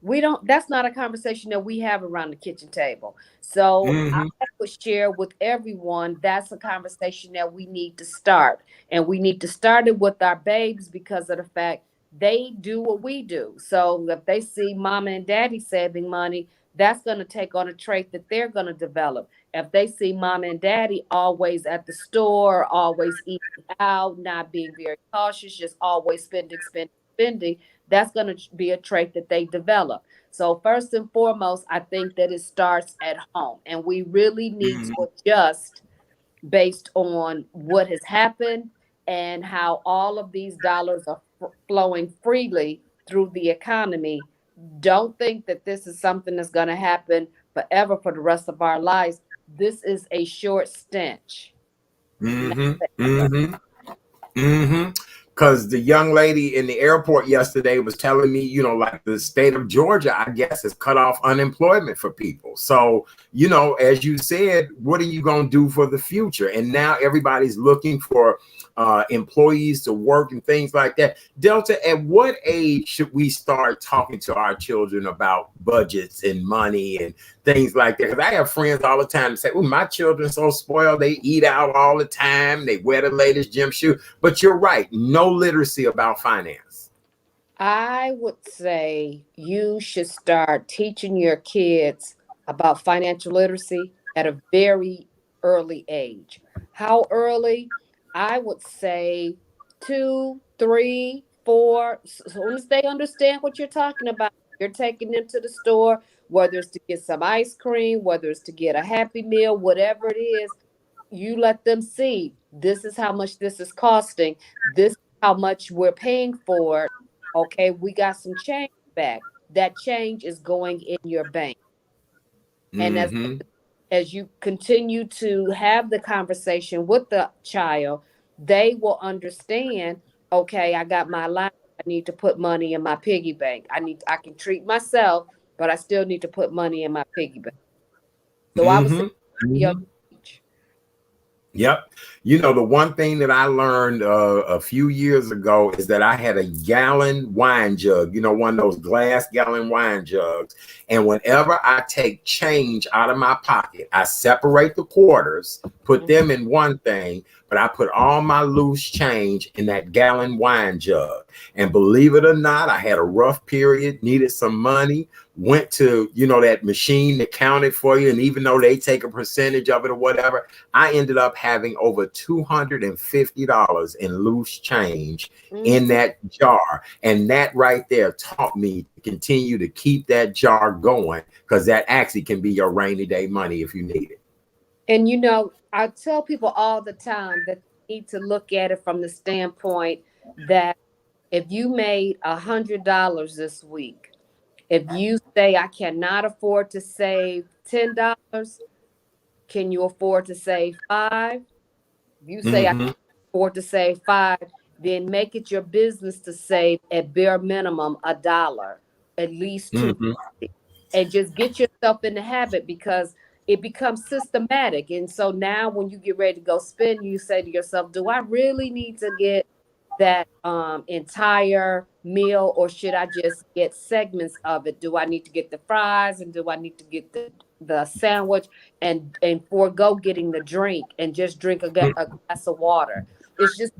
don't, that's not a conversation that we have around the kitchen table. So I have would share with everyone, that's a conversation that we need to start. And we need to start it with our babes because of the fact they do what we do. So if they see mama and daddy saving money, that's going to take on a trait that they're going to develop. If they see mama and daddy always at the store, always eating out, not being very cautious, just always spending, that's going to be a trait that they develop. So first and foremost, I think that it starts at home, and we really need to adjust based on what has happened and how all of these dollars are flowing freely through the economy. Don't think that this is something that's going to happen forever for the rest of our lives. This is a short stench. Because the young lady in the airport yesterday was telling me, you know, like the state of Georgia, I guess, has cut off unemployment for people. So, you know, as you said, what are you going to do for the future? And now everybody's looking for employees to work and things like that. Delta, at what age should we start talking to our children about budgets and money and things like that? Because I have friends all the time that say, oh, my children are so spoiled. They eat out all the time. They wear the latest gym shoe. But you're right. No literacy about finance. I would say you should start teaching your kids about financial literacy at a very early age. How early? I would say 2, 3, 4. As soon as they understand what you're talking about, you're taking them to the store, whether it's to get some ice cream, whether it's to get a Happy Meal, whatever it is, you let them see this is how much this is costing. This is how much we're paying for it. Okay, we got some change back. That change is going in your bank. And as you continue to have the conversation with the child, they will understand, okay, I got my life. I need to put money in my piggy bank. I can treat myself, but I still need to put money in my piggy bank. So I was young. Yep. You know, the one thing that I learned a few years ago is that I had a gallon wine jug, you know, one of those glass gallon wine jugs. And whenever I take change out of my pocket, I separate the quarters, put them in one thing, but I put all my loose change in that gallon wine jug. And believe it or not, I had a rough period, needed some money, went to, you know, that machine that counted for you. And even though they take a percentage of it or whatever, I ended up having over $250 in loose change in that jar. And that right there taught me to continue to keep that jar going, because that actually can be your rainy day money if you need it. And, you know, I tell people all the time that they need to look at it from the standpoint that if you made $100 this week, if you say, I cannot afford to save $10, can you afford to save $5? If you say, I can afford to save $5, then make it your business to save at bare minimum $1, at least $2, and just get yourself in the habit, because it becomes systematic. And so now when you get ready to go spend, you say to yourself, do I really need to get that entire meal, or should I just get segments of it? Do I need to get the fries, and do I need to get the sandwich and forego getting the drink and just drink a glass of water? It's just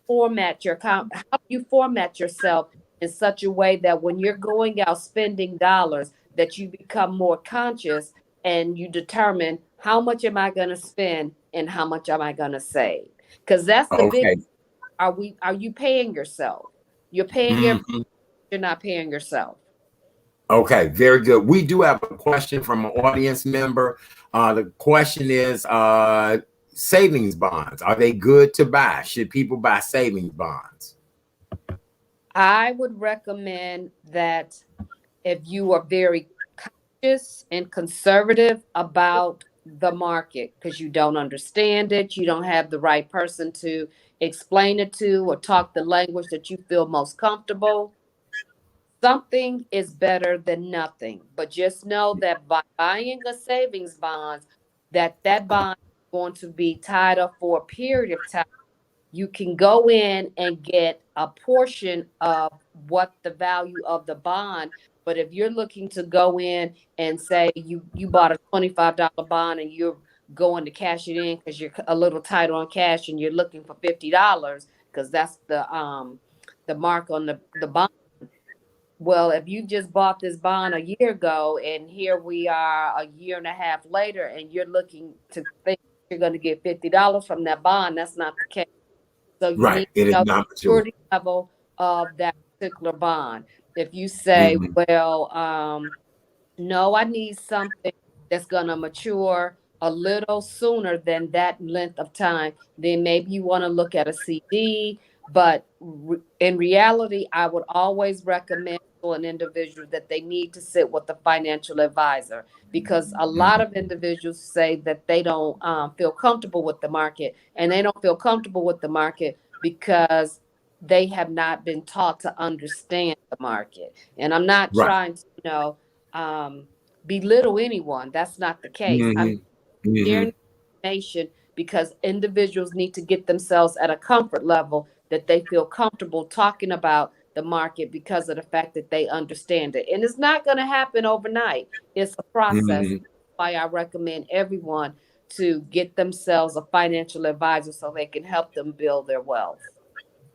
format how you format yourself in such a way that when you're going out spending dollars, that you become more conscious and you determine how much am I going to spend and how much am I going to save? Because that's the big. Are you paying yourself? You're paying you're not paying yourself. Okay, very good. We do have a question from an audience member. The question is, savings bonds, are they good to buy? Should people buy savings bonds? I would recommend that if you are very conscious and conservative about the market, because you don't understand it, you don't have the right person to explain it to or talk the language that you feel most comfortable, something is better than nothing. But just know that by buying a savings bond, that bond is going to be tied up for a period of time. You can go in and get a portion of what the value of the bond But if you're looking to go in and say you bought a $25 bond and you're going to cash it in because you're a little tight on cash and you're looking for $50 because that's the mark on the bond. Well, if you just bought this bond a year ago and here we are a year and a half later and you're looking to think you're going to get $50 from that bond, that's not the case. So you Right. need It to is know not the mature. maturity level of that particular bond. If you say, well, no, I need something that's going to mature a little sooner than that length of time, then maybe you want to look at a CD. But in reality, I would always recommend to an individual that they need to sit with a financial advisor, because a lot of individuals say that they don't feel comfortable with the market, and they don't feel comfortable with the market because they have not been taught to understand the market. And I'm not Right. trying to, belittle anyone. That's not the case. I'm sharing information because individuals need to get themselves at a comfort level that they feel comfortable talking about the market because of the fact that they understand it. And it's not going to happen overnight. It's a process. That's why I recommend everyone to get themselves a financial advisor so they can help them build their wealth.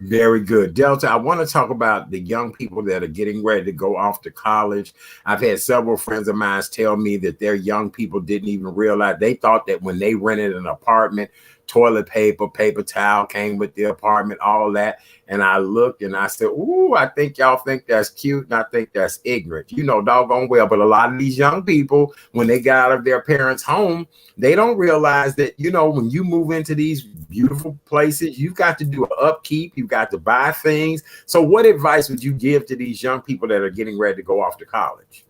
Very good. Delta, I want to talk about the young people that are getting ready to go off to college. I've had several friends of mine tell me that their young people didn't even realize. They thought that when they rented an apartment, toilet paper, paper towel came with the apartment, all that. And I looked and I said, ooh, I think y'all think that's cute. And I think that's ignorant. You know, doggone well. But a lot of these young people, when they get out of their parents' home, they don't realize that, you know, when you move into these beautiful places, you've got to do an upkeep. You've got to buy things. So what advice would you give to these young people that are getting ready to go off to college?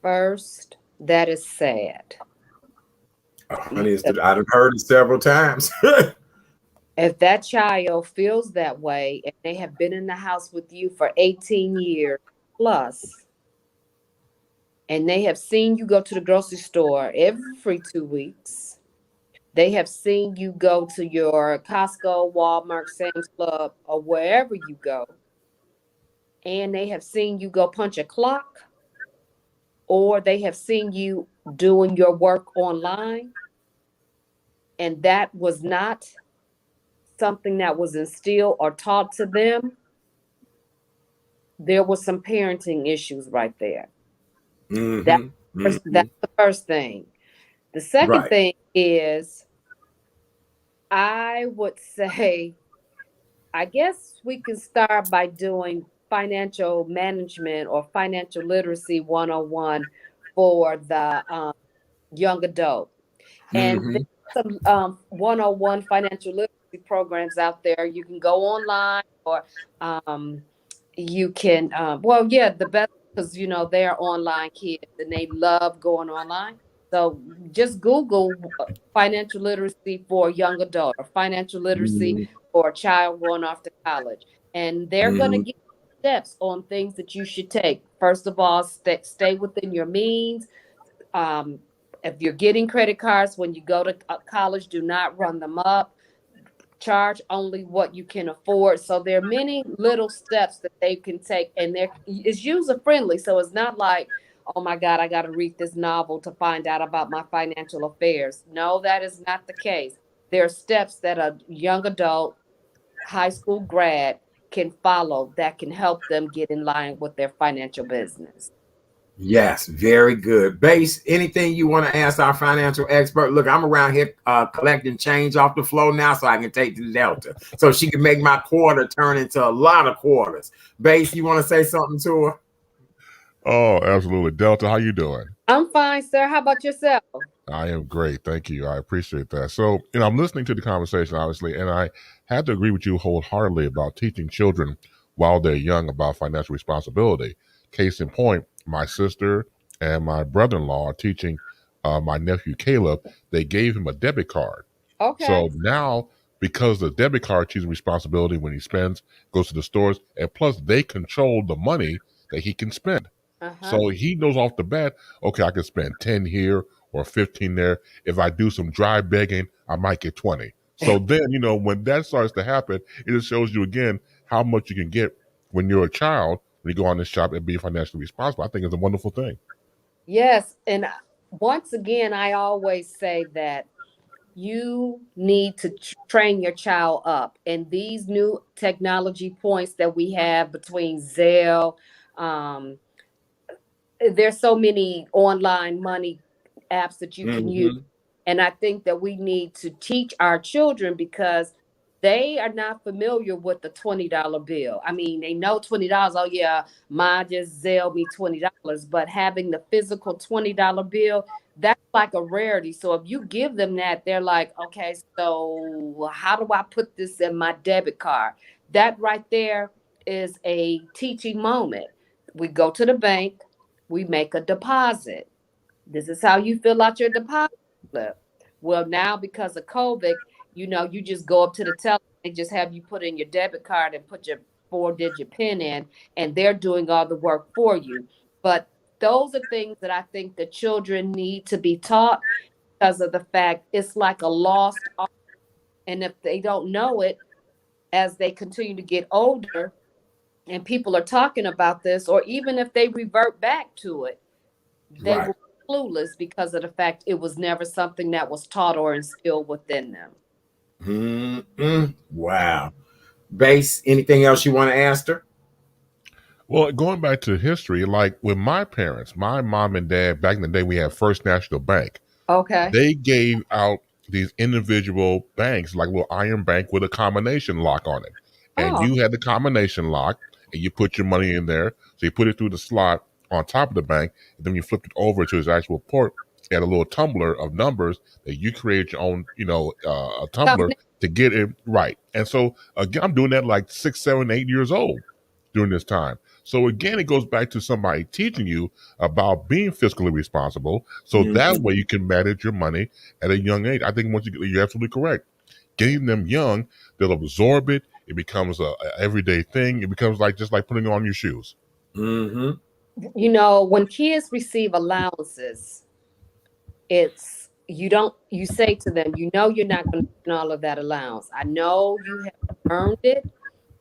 First, that is sad. Honey, I've heard it several times. If that child feels that way and they have been in the house with you for 18 years plus, and they have seen you go to the grocery store every 2 weeks, they have seen you go to your Costco, Walmart, Sam's Club, or wherever you go, and they have seen you go punch a clock, or they have seen you doing your work online, and that was not something that was instilled or taught to them, there was some parenting issues right there. That's the first thing. The second thing is, I would say, I guess we can start by doing financial management or financial literacy 101 for the young adult. And there's some 101 financial literacy programs out there. You can go online, or you can, the best, because, you know, they're online kids and they love going online. So just Google financial literacy for a young adult or financial literacy for a child going off to college. And they're going to give steps on things that you should take. First of all, stay within your means. If you're getting credit cards when you go to college, do not run them up. Charge only what you can afford. So there are many little steps that they can take, and it's user friendly. So it's not like, oh my God, I got to read this novel to find out about my financial affairs. No, that is not the case. There are steps that a young adult, high school grad can follow that can help them get in line with their financial business. Yes, very good. Base, anything you want to ask our financial expert? Look, I'm around here collecting change off the floor now so I can take to Delta so she can make my quarter turn into a lot of quarters. Base, you want to say something to her? Oh, absolutely. Delta, how you doing? I'm fine, sir. How about yourself? I am great. Thank you. I appreciate that. So, you know, I'm listening to the conversation, obviously, and I have to agree with you wholeheartedly about teaching children while they're young about financial responsibility. Case in point, my sister and my brother-in-law are teaching my nephew Caleb. They gave him a debit card. Okay. So now, because the debit card chooses responsibility when he spends, goes to the stores, and plus they control the money that he can spend. So he knows off the bat, okay, I can spend 10 here or 15 there. If I do some dry begging, I might get 20. So then, you know, when that starts to happen, it just shows you again how much you can get when you're a child when you go on and shop and be financially responsible. I think it's a wonderful thing. Yes. And once again, I always say that you need to train your child up. And these new technology points that we have between Zelle, um, there's so many online money apps that you can use. Mm-hmm. And I think that we need to teach our children because they are not familiar with the $20 bill. I mean, they know $20. Oh yeah, mom just Zelle me $20. But having the physical $20 bill, that's like a rarity. So if you give them that, they're like, okay, so how do I put this in my debit card? That right there is a teaching moment. We go to the bank, we make a deposit. This is how you fill out your deposit slip. Well, now because of COVID, you just go up to the teller and just have you put in your debit card and put your 4-digit PIN in, and they're doing all the work for you. But those are things that I think the children need to be taught because of the fact it's like a lost art. And if they don't know it as they continue to get older and people are talking about this, or even if they revert back to it, they Right. will be clueless because of the fact it was never something that was taught or instilled within them. Mm-mm. Wow. Base, anything else you want to ask her? Well, going back to history, like with my parents, my mom and dad, back in the day, we had First National Bank. Okay. They gave out these individual banks, like a little iron bank with a combination lock on it. And Oh, you had the combination lock and you put your money in there. So you put it through the slot on top of the bank. And then you flipped it over to its actual port. It had a little tumbler of numbers that you create your own, a tumbler to get it right. And so again, I'm doing that like 6, 7, 8 years old during this time. So again, it goes back to somebody teaching you about being fiscally responsible. So that way you can manage your money at a young age. I think you're absolutely correct. Getting them young, they'll absorb it. It becomes a everyday thing. It becomes like just like putting on your shoes. Mm-hmm. when kids receive allowances, you say to them, you're not going to get all of that allowance. I know you have earned it,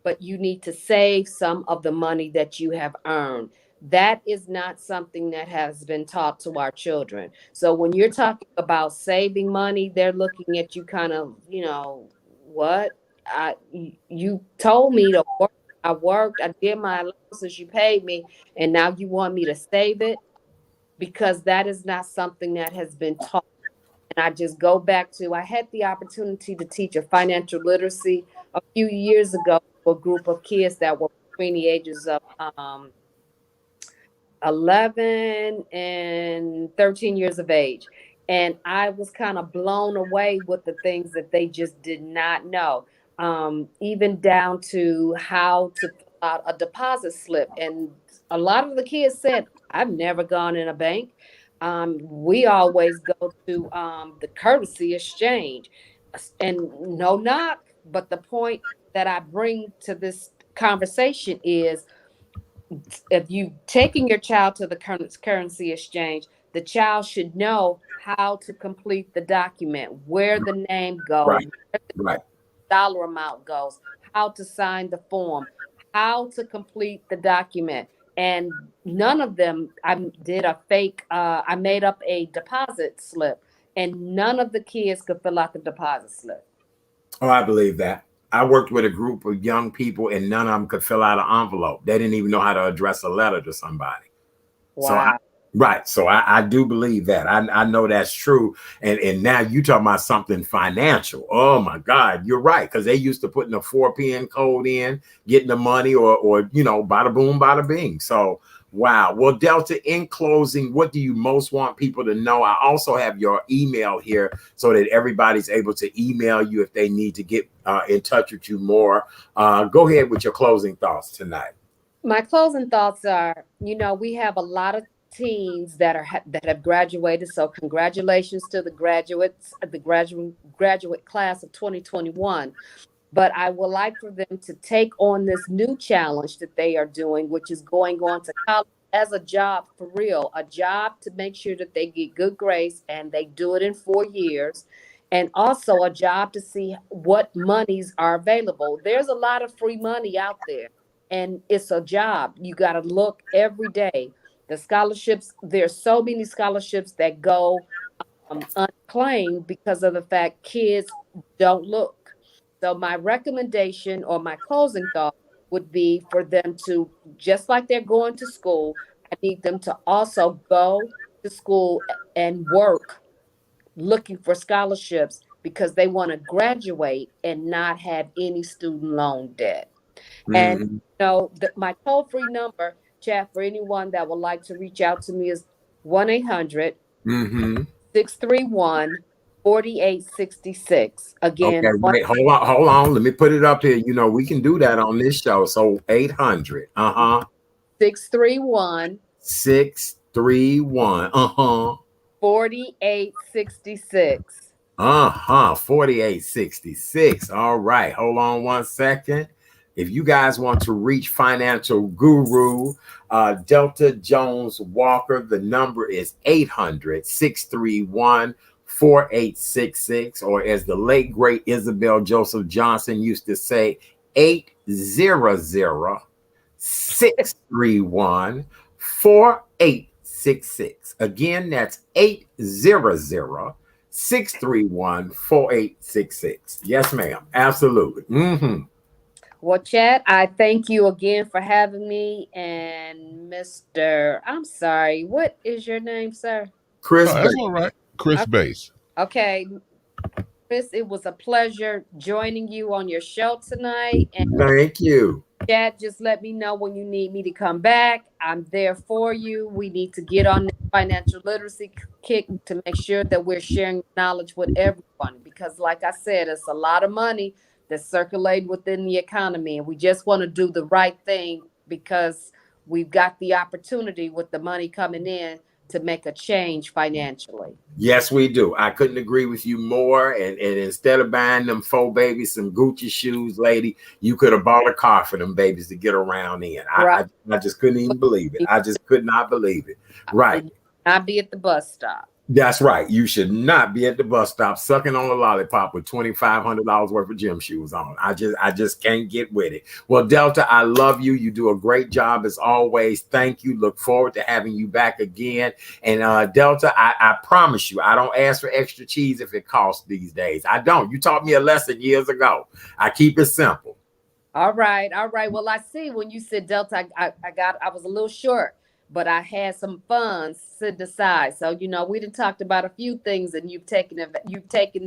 but you need to save some of the money that you have earned. That is not something that has been taught to our children. So when you're talking about saving money, they're looking at you kind of, what? You told me to work. I worked, I did my allowances, you paid me, and now you want me to save it? Because that is not something that has been taught. And I just go back to, I had the opportunity to teach a financial literacy a few years ago for a group of kids that were between the ages of 11 and 13 years of age. And I was kind of blown away with the things that they just did not know, even down to how to fill out a deposit slip. And a lot of the kids said, I've never gone in a bank. We always go to the courtesy exchange. And no knock, but the point that I bring to this conversation is if you taking your child to the currency exchange, the child should know how to complete the document, where the name goes, Right. Right. dollar amount goes, how to sign the form, how to complete the document. And none of them, I did a fake, I made up a deposit slip, and none of the kids could fill out the deposit slip. Oh, I believe that. I worked with a group of young people and none of them could fill out an envelope. They didn't even know how to address a letter to somebody. Wow. So I do believe that. I know that's true. And now you talking about something financial. Oh my God, you're right. Because they used to putting a 4 PIN code in, getting the money or bada boom, bada bing. So wow. Well, Delta, in closing, what do you most want people to know? I also have your email here so that everybody's able to email you if they need to get in touch with you more. Go ahead with your closing thoughts tonight. My closing thoughts are, we have a lot of teens that have graduated. So congratulations to the graduates, the graduate class of 2021. But I would like for them to take on this new challenge that they are doing, which is going on to college as a job for real, a job to make sure that they get good grades and they do it in 4 years. And also a job to see what monies are available. There's a lot of free money out there. and it's a job. You got to look every day. The scholarships, there's so many scholarships that go unclaimed because of the fact kids don't look. So my recommendation or my closing thought would be for them to, just like they're going to school, I need them to also go to school and work looking for scholarships because they want to graduate and not have any student loan debt. And Mhm. you know, my toll-free number, chat, for anyone that would like to reach out to me is 1-800 Mhm. 631 4866. Again, Okay, wait, hold on. Let me put it up here. You know, we can do that on this show. So 800, 631 631, 4866. 4866. All right, hold on one second. If you guys want to reach financial guru Delta Jones Walker, the number is 800 631 4866, or as the late great Isabel Joseph Johnson used to say, 800 631 4866. Again, that's 800 631 4866. Yes, ma'am. Absolutely. Well, Chad, I thank you again for having me. And Mr. I'm sorry, what is your name, sir? Chris. That's all right. Chris Bass. Okay. Chris, it was a pleasure joining you on your show tonight. And thank you. Chad, just let me know when you need me to come back. I'm there for you. We need to get on the financial literacy kick to make sure that we're sharing knowledge with everyone. Because like I said, it's a lot of money that's circulating within the economy. And we just want to do the right thing because we've got the opportunity with the money coming in to make a change financially. Yes, we do. I couldn't agree with you more. And instead of buying them 4 babies some Gucci shoes, lady, you could have bought a car for them babies to get around in. I just couldn't even believe it. I just could not believe it. Right. I'd be at the bus stop. That's right. You should not be at the bus stop sucking on a lollipop with $2,500 worth of gym shoes on. I just can't get with it. Well, Delta, I love you. You do a great job as always. Thank you. Look forward to having you back again. And Delta, I promise you, I don't ask for extra cheese if it costs these days. I don't. You taught me a lesson years ago. I keep it simple. All right. Well, I see when you said Delta, I was a little short, but I had some funds set aside. So, you know, we done talked about a few things and you've taken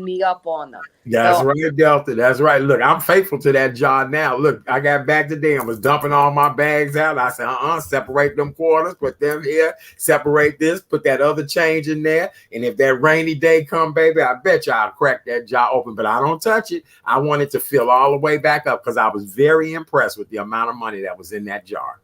me up on them. That's right, Delta. That's right. Look, I'm faithful to that job now. Look, I got back today. I was dumping all my bags out. I said, separate them quarters, put them here, separate this, put that other change in there. And if that rainy day come, baby, I bet you I'll crack that jar open, but I don't touch it. I want it to fill all the way back up because I was very impressed with the amount of money that was in that jar.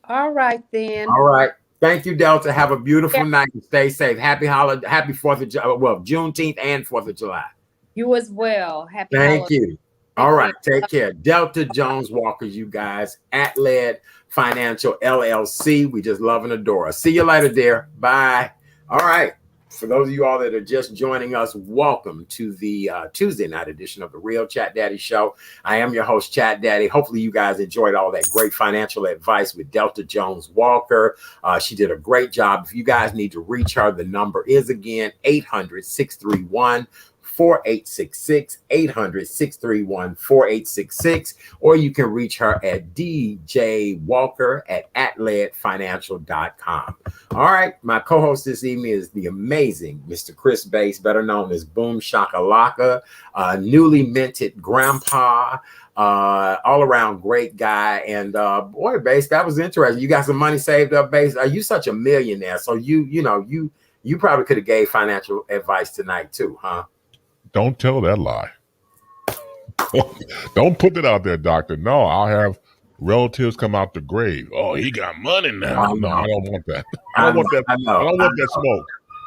All right, then. All right. Thank you, Delta. Have a beautiful night and stay safe. Happy holiday. Happy 4th of July. Well, Juneteenth and 4th of July. You as well. Happy Thank holiday. you. All right. Take care. Delta Jones Walker, you guys. @Led Financial LLC. We just love and adore her. See you later, dear. Bye. All right. For those of you all that are just joining us, welcome to the Tuesday night edition of the Real Chat Daddy Show. I am your host, Chat Daddy. Hopefully you guys enjoyed all that great financial advice with Delta Jones Walker. She did a great job. If you guys need to reach her, the number is again 800 631 4866, 800 631 4866, or you can reach her at DJ Walker at @ledfinancial.com. All right, my co-host this evening is the amazing Mr. Chris Bass, better known as Boom Shakalaka, newly minted grandpa, all around great guy. And boy, Bass, that was interesting. You got some money saved up, Bass. Are you such a millionaire? So you probably could have gave financial advice tonight too, huh? Don't tell that lie. Don't put it out there, doctor. No, I'll have relatives come out the grave. Oh, he got money now. No, I don't want that. I don't want that smoke.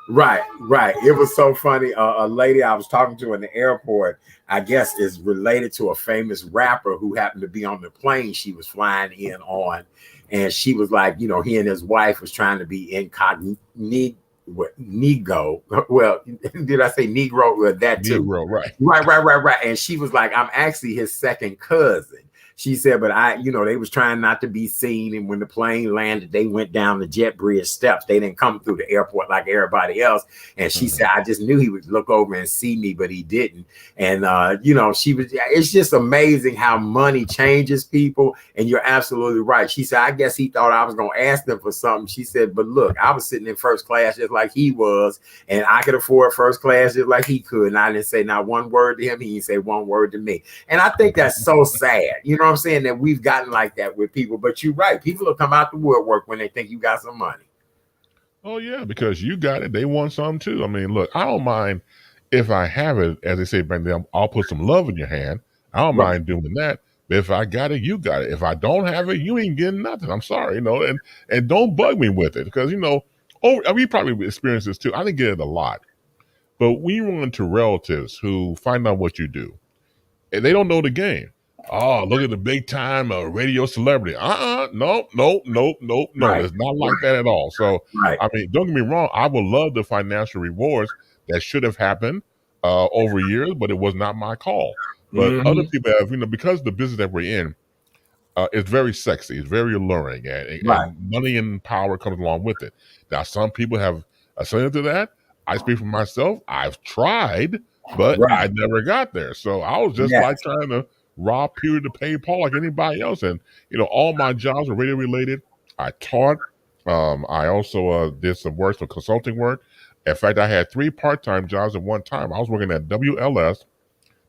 Right. It was so funny. A lady I was talking to in the airport, I guess, is related to a famous rapper who happened to be on the plane she was flying in on. And she was like, he and his wife was trying to be incognito. Negro. Well, did I say Negro? Well, that too. Negro, right. Right. And she was like, I'm actually his second cousin. She said, but they was trying not to be seen. And when the plane landed, they went down the jet bridge steps. They didn't come through the airport like everybody else. And she said, I just knew he would look over and see me, but he didn't. And, it's just amazing how money changes people. And you're absolutely right. She said, I guess he thought I was going to ask them for something. She said, but look, I was sitting in first class just like he was, and I could afford first class just like he could. And I didn't say not one word to him. He didn't say one word to me. And I think that's so sad. You know what I'm saying? That we've gotten like that with people. But you're right. People will come out the woodwork when they think you got some money. Oh, yeah, because you got it. They want some too. I mean, look, I don't mind if I have it, as they say back then, I'll put some love in your hand. I don't mind doing that. But if I got it, you got it. If I don't have it, you ain't getting nothing. I'm sorry, and don't bug me with it because, we probably experience this too. I didn't get it a lot. But when you run into relatives who find out what you do, and they don't know the game. Oh, look at the big time radio celebrity. No. Right. It's not like that at all. So, right. I mean, don't get me wrong. I would love the financial rewards that should have happened over years, but it was not my call. But other people have, because the business that we're in, it's very sexy. It's very alluring, and money and power comes along with it. Now, some people have ascended to that. I speak for myself. I've tried, but I never got there. So I was just like trying to rob Peter to pay Paul like anybody else. And, all my jobs were radio related. I taught. I also did some work, some consulting work. In fact, I had 3 part-time jobs at one time. I was working at WLS,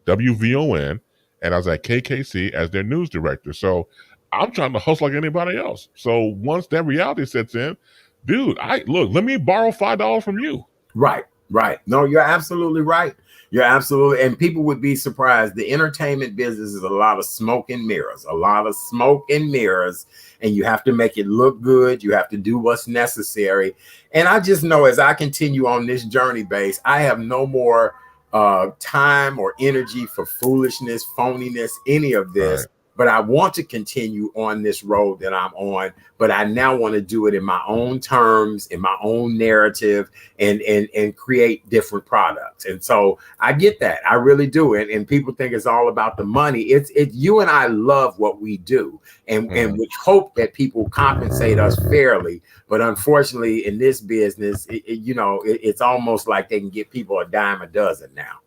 WVON, and I was at KKC as their news director. So I'm trying to hustle like anybody else. So once that reality sets in, dude, let me borrow $5 from you. Right. No, you're absolutely right. And people would be surprised. The entertainment business is a lot of smoke and mirrors, and you have to make it look good. You have to do what's necessary. And I just know as I continue on this journey base, I have no more time or energy for foolishness, phoniness, any of this. Right. But I want to continue on this road that I'm on, but I now want to do it in my own terms, in my own narrative, and create different products. And so I get that. I really do. And people think it's all about the money. It's you and I love what we do, and we hope that people compensate us fairly. But unfortunately, in this business, it's almost like they can get people a dime a dozen now.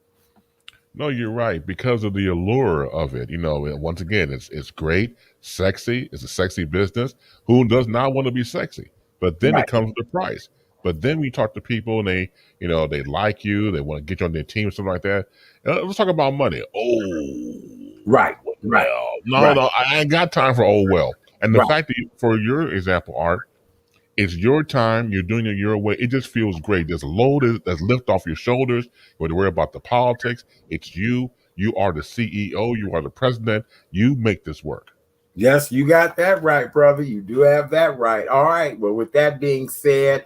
No, you're right. Because of the allure of it, once again, it's great, sexy. It's a sexy business. Who does not want to be sexy? But then it comes with a price. But then we talk to people and they like you. They want to get you on their team, something like that. Let's talk about money. Right. No, I ain't got time for well. And the fact that for your example, Art, it's your time. You're doing it your way. It just feels great. There's a load that's lift off your shoulders. You don't have to worry about the politics. It's you. You are the CEO. You are the president. You make this work. Yes, you got that right, brother. You do have that right. All right. Well, with that being said,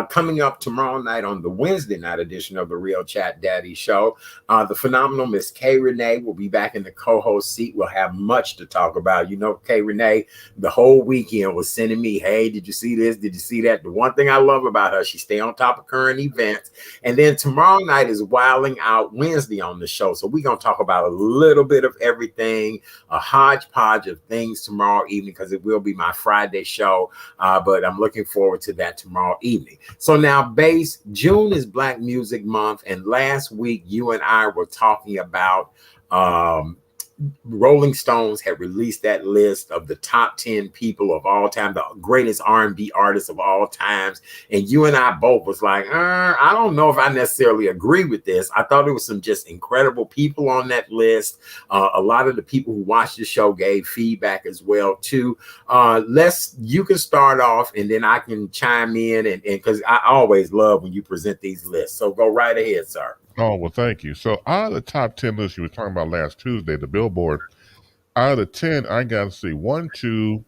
coming up tomorrow night on the Wednesday night edition of the Real Chat Daddy Show, the phenomenal Miss K. Renee will be back in the co-host seat. We'll have much to talk about. K. Renee, the whole weekend was sending me, hey, did you see this? Did you see that? The one thing I love about her, she stay on top of current events. And then tomorrow night is Wilding Out Wednesday on the show. So we're going to talk about a little bit of everything, a hodgepodge of things tomorrow evening, because it will be my Friday show, but I'm looking forward to that tomorrow evening. So now, Bass, June is Black Music Month, and last week you and I were talking about Rolling Stones had released that list of the top 10 people of all time, the greatest R&B artists of all times. And you and I both was like, I don't know if I necessarily agree with this. I thought there was some just incredible people on that list. A lot of the people who watched the show gave feedback as well too. You can start off and then I can chime in, and because I always love when you present these lists. So go right ahead, sir. Oh, well, thank you. So out of the top 10 lists you were talking about last Tuesday, the Billboard, out of the 10, I got to see 1, 2,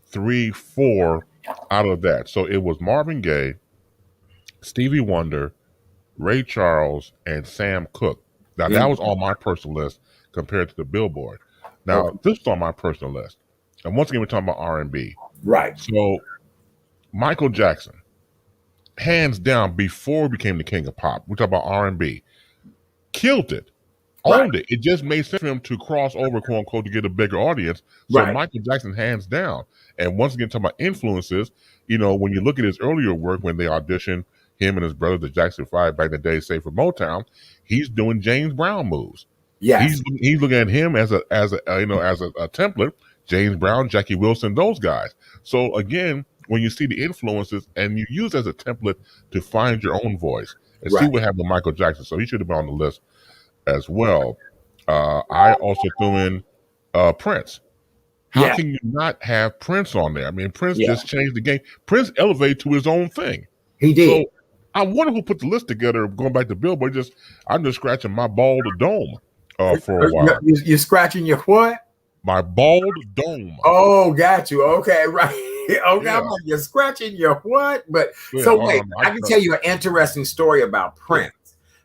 3, 4 out of that. So it was Marvin Gaye, Stevie Wonder, Ray Charles, and Sam Cooke. Now, that was on my personal list compared to the Billboard. Now, this is on my personal list. And once again, we're talking about R&B. Right. So Michael Jackson, hands down, before he became the king of pop, we're talking about R&B. Killed it. owned it. It just made sense for him to cross over, quote unquote, to get a bigger audience. So Michael Jackson, hands down. And once again, talking about influences, you know, when you look at his earlier work, when they auditioned him and his brother, the Jackson 5, back in the day, say for Motown, he's doing James Brown moves. Yes. He's looking at him as a template. James Brown, Jackie Wilson, those guys. So again, when you see the influences and you use as a template to find your own voice and see what happened with Michael Jackson. So he should have been on the list as well. I also threw in Prince. How can you not have Prince on there? I mean, Prince just changed the game. Prince elevated to his own thing. He did. So I wonder who put the list together. Going back to Billboard, I'm just scratching my bald dome for a while. You're scratching your what? My bald dome. Oh, got you. Okay, right. Okay, I'm like, you're scratching your what? But so wait, I can tell you an interesting story about Prince.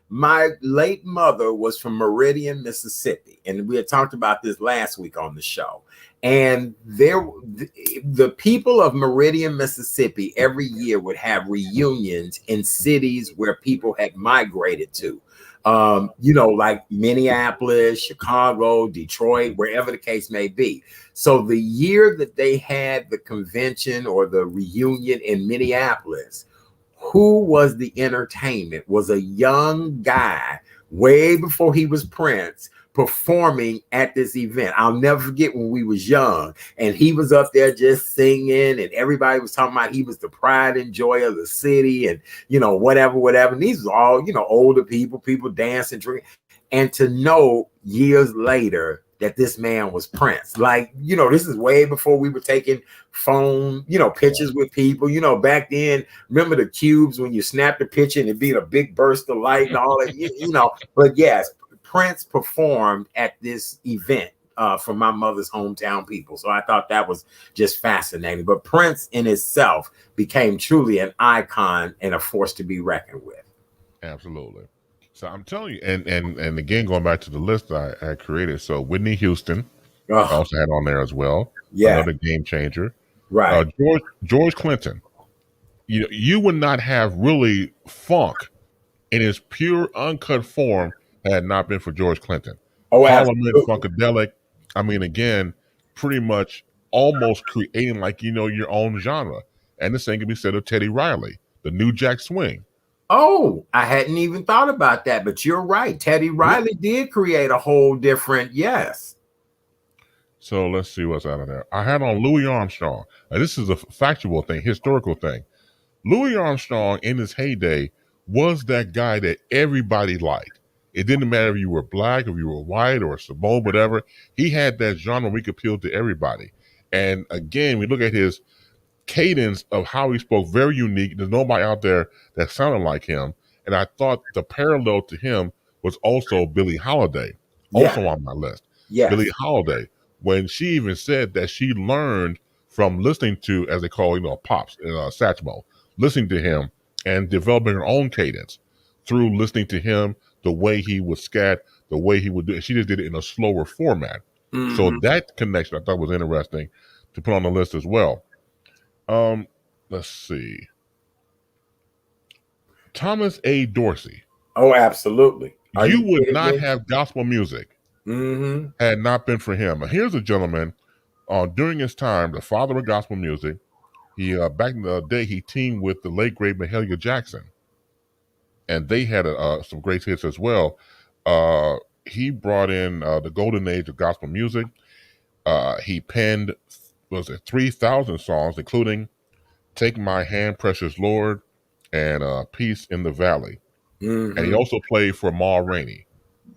My late mother was from Meridian, Mississippi, and we had talked about this last week on the show. And the people of Meridian, Mississippi, every year would have reunions in cities where people had migrated to. You know, like Minneapolis, Chicago, Detroit, wherever the case may be. So the year that they had the convention or the reunion in Minneapolis, who was the entertainment? Was a young guy way before he was Prince performing at this event. I'll never forget when we was young and he was up there just singing and everybody was talking about he was the pride and joy of the city and, you know, whatever. And these are all, you know, older people dancing, drinking. And to know years later that this man was Prince, like, you know, this is way before we were taking phone, you know, pictures with people, you know, back then, remember the cubes when you snapped a picture and it'd be a big burst of light and all that, you know, but yes, Prince performed at this event for my mother's hometown people. So I thought that was just fascinating. But Prince in itself became truly an icon and a force to be reckoned with. Absolutely. So I'm telling you, and again, going back to the list I created. So Whitney Houston, I also had on there as well. Yeah. Another game changer. Right. George Clinton. You know, you would not have really funk in its pure uncut form had not been for George Clinton. Parliament, Funkadelic. I mean, again, pretty much almost creating like, you know, your own genre. And the same can be said of Teddy Riley, the New Jack Swing. Oh, I hadn't even thought about that, but you're right. Teddy Riley did create a whole different, So let's see what's out of there. I had on Louis Armstrong. Now, this is a factual thing, historical thing. Louis Armstrong in his heyday was that guy that everybody liked. It didn't matter if you were black, if you were white or Samoan, whatever. He had that genre we could appeal to everybody. And again, we look at his cadence of how he spoke, very unique. There's nobody out there that sounded like him. And I thought the parallel to him was also Billie Holiday, also on my list. Yeah. Billie Holiday, when she even said that she learned from listening to, as they call, you know, Pops, Satchmo, listening to him and developing her own cadence through listening to him, the way he would scat, the way he would do it. She just did it in a slower format. Mm-hmm. So that connection I thought was interesting to put on the list as well. Let's see. Thomas A. Dorsey. Oh, absolutely. You would not have gospel music had not been for him. Here's a gentleman, during his time, the father of gospel music. He back in the day, he teamed with the late great Mahalia Jackson, and they had some great hits as well. He brought in the golden age of gospel music. He penned 3,000 songs, including "Take My Hand, Precious Lord" and "Peace in the Valley." And he also played for Ma Rainey.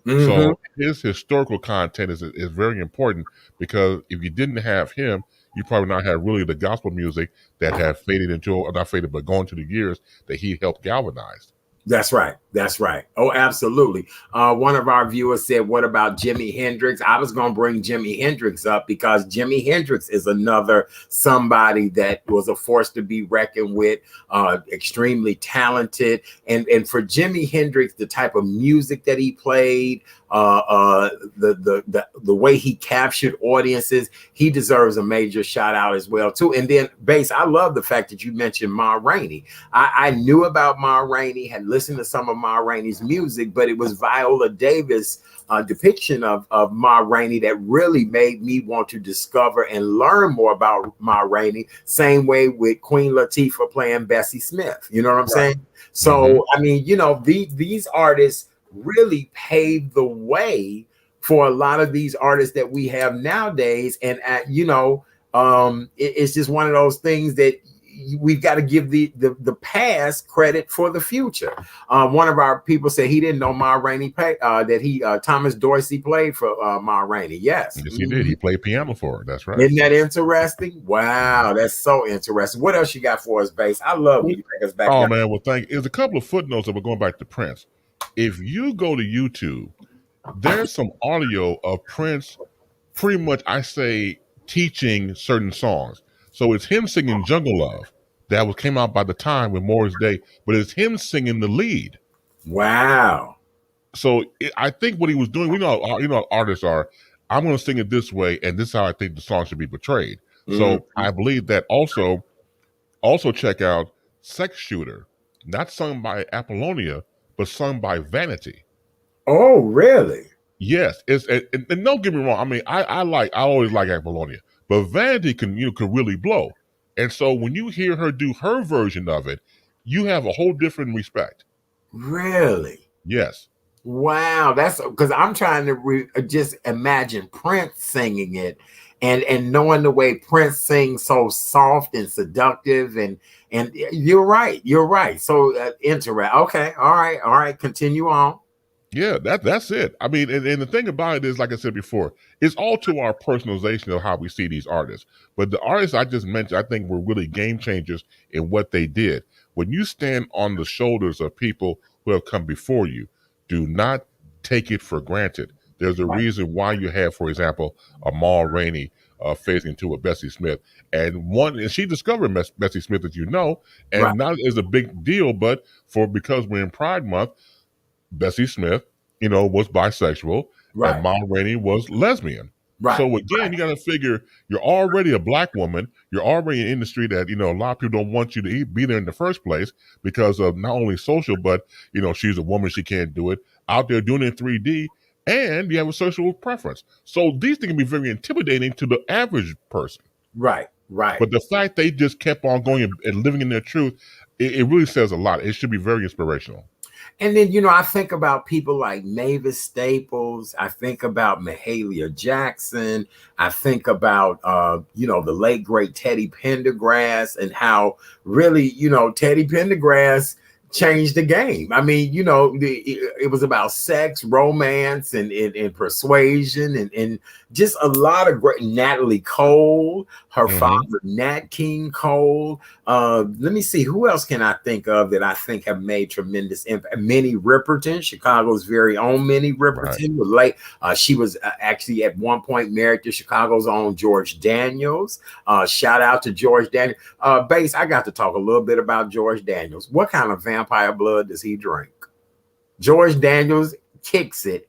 So his historical content is very important, because if you didn't have him, you probably not have really the gospel music that have faded into, or not faded, but gone to the years that he helped galvanize. That's right. That's right. Oh, absolutely. One of our viewers said, what about Jimi Hendrix? I was going to bring Jimi Hendrix up, because Jimi Hendrix is another somebody that was a force to be reckoned with, extremely talented. And for Jimi Hendrix, the type of music that he played, the way he captured audiences, he deserves a major shout out as well too. And then Bass, I love the fact that you mentioned Ma Rainey. I knew about Ma Rainey, had listen to some of Ma Rainey's music, but it was Viola Davis' depiction of Ma Rainey that really made me want to discover and learn more about Ma Rainey. Same way with Queen Latifah playing Bessie Smith. You know what I'm saying? So, I mean, you know, these artists really paved the way for a lot of these artists that we have nowadays. And, you know, it's just one of those things that we've got to give the past credit for the future. One of our people said he didn't know Ma Rainey that Thomas Dorsey played for Ma Rainey. Yes, he did. He played piano for her. That's right. Isn't that interesting? Wow, that's so interesting. What else you got for us, Bass? I love when you take us back. Oh man, well, there's a couple of footnotes that we're going back to Prince. If you go to YouTube, there's some audio of Prince, pretty much, I say, teaching certain songs. So it's him singing Jungle Love that came out by the time with Morris Day, but it's him singing the lead. Wow. So I think what he was doing, you know how artists are, I'm going to sing it this way, and this is how I think the song should be portrayed. So I believe that also check out Sex Shooter, not sung by Apollonia, but sung by Vanity. Oh, really? Yes. And don't get me wrong. I mean, I always like Apollonia. But Vanity can really blow. And so when you hear her do her version of it, you have a whole different respect. Really? Yes. Wow. That's because I'm trying to just imagine Prince singing it and knowing the way Prince sings so soft and seductive. And you're right. You're right. So interesting. Okay. All right. Continue on. Yeah, that's it. I mean, and the thing about it is, like I said before, it's all to our personalization of how we see these artists. But the artists I just mentioned, I think were really game changers in what they did. When you stand on the shoulders of people who have come before you, do not take it for granted. There's a reason why you have, for example, a Ma Rainey facing to a Bessie Smith. And she discovered Bessie Smith, as you know, and not as a big deal, but because we're in Pride Month, Bessie Smith, was bisexual, and Ma Rainey was lesbian. Right. So again, you got to figure you're already a black woman. You're already in an industry that, a lot of people don't want you to be there in the first place because of not only social, but, she's a woman. She can't do it out there doing it in 3D, and you have a sexual preference. So these things can be very intimidating to the average person. Right. But the fact they just kept on going and living in their truth, it really says a lot. It should be very inspirational. And then, I think about people like Mavis Staples. I think about Mahalia Jackson. I think about, the late, great Teddy Pendergrass and how really, Teddy Pendergrass changed the game. I mean, it was about sex, romance, and persuasion, and just a lot of great. Natalie Cole, her father, Nat King Cole. Let me see, who else can I think of that I think have made tremendous impact? Minnie Riperton, Chicago's very own Minnie Riperton, was late. She was actually at one point married to Chicago's own George Daniels. Shout out to George Daniels. Bass, I got to talk a little bit about George Daniels. What kind of vampire blood does he drink? George Daniels kicks it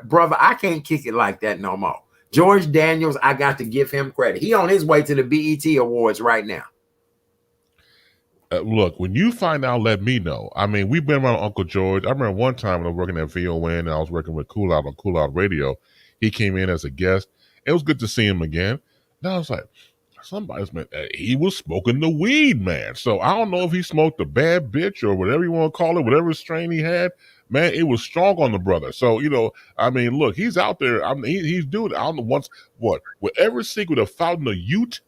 brother. I can't kick it like that no more. George Daniels, I got to give him credit. He on his way to the BET Awards right now. Look, when you find out, let me know. I mean, we've been around Uncle George. I remember one time when I was working at VON and I was working with Cool Out on Cool Out Radio. He came in as a guest. It was good to see him again. Now I was like, he was smoking the weed, man. So I don't know if he smoked a bad bitch or whatever you want to call it, whatever strain he had. Man, it was strong on the brother. So, I mean, look, he's out there. I mean, he's doing, I don't know whatever secret of Fountain of Youth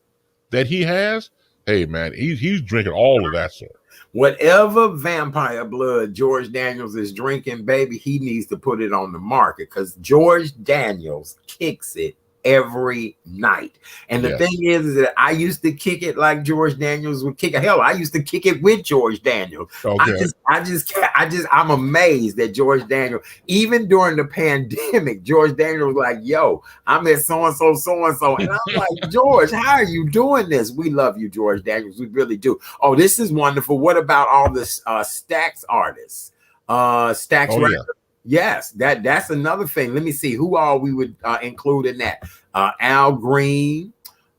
that he has, hey, man, he's drinking all of that, sir. Whatever vampire blood George Daniels is drinking, baby, he needs to put it on the market because George Daniels kicks it every night. And the thing is that I used to kick it like George Daniels would kick it. Hell, I used to kick it with George Daniels. Okay. I'm amazed that George Daniels, even during the pandemic, George Daniels was like, yo, I'm at so-and-so, so-and-so. And I'm like, George, how are you doing this? We love you, George Daniels. We really do. Oh, this is wonderful. What about all the Stax artists? Stax Records. Yeah. Yes, that's another thing. Let me see who all we would include in that. Al Green.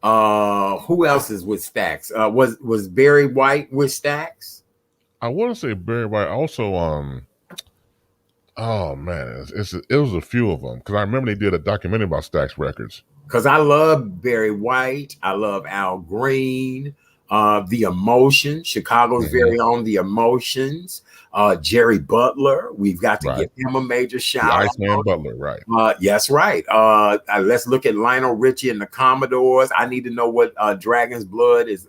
Who else is with Stax? Was Barry White with Stax? I want to say Barry White. Also, oh man, it was a few of them because I remember they did a documentary about Stax Records. Because I love Barry White, I love Al Green, The Emotions, Chicago's very own The Emotions, Jerry Butler. We've got to give him a major shout out. Iceman Butler, right? Yes, right. Let's look at Lionel Richie and the Commodores. I need to know what Dragon's Blood is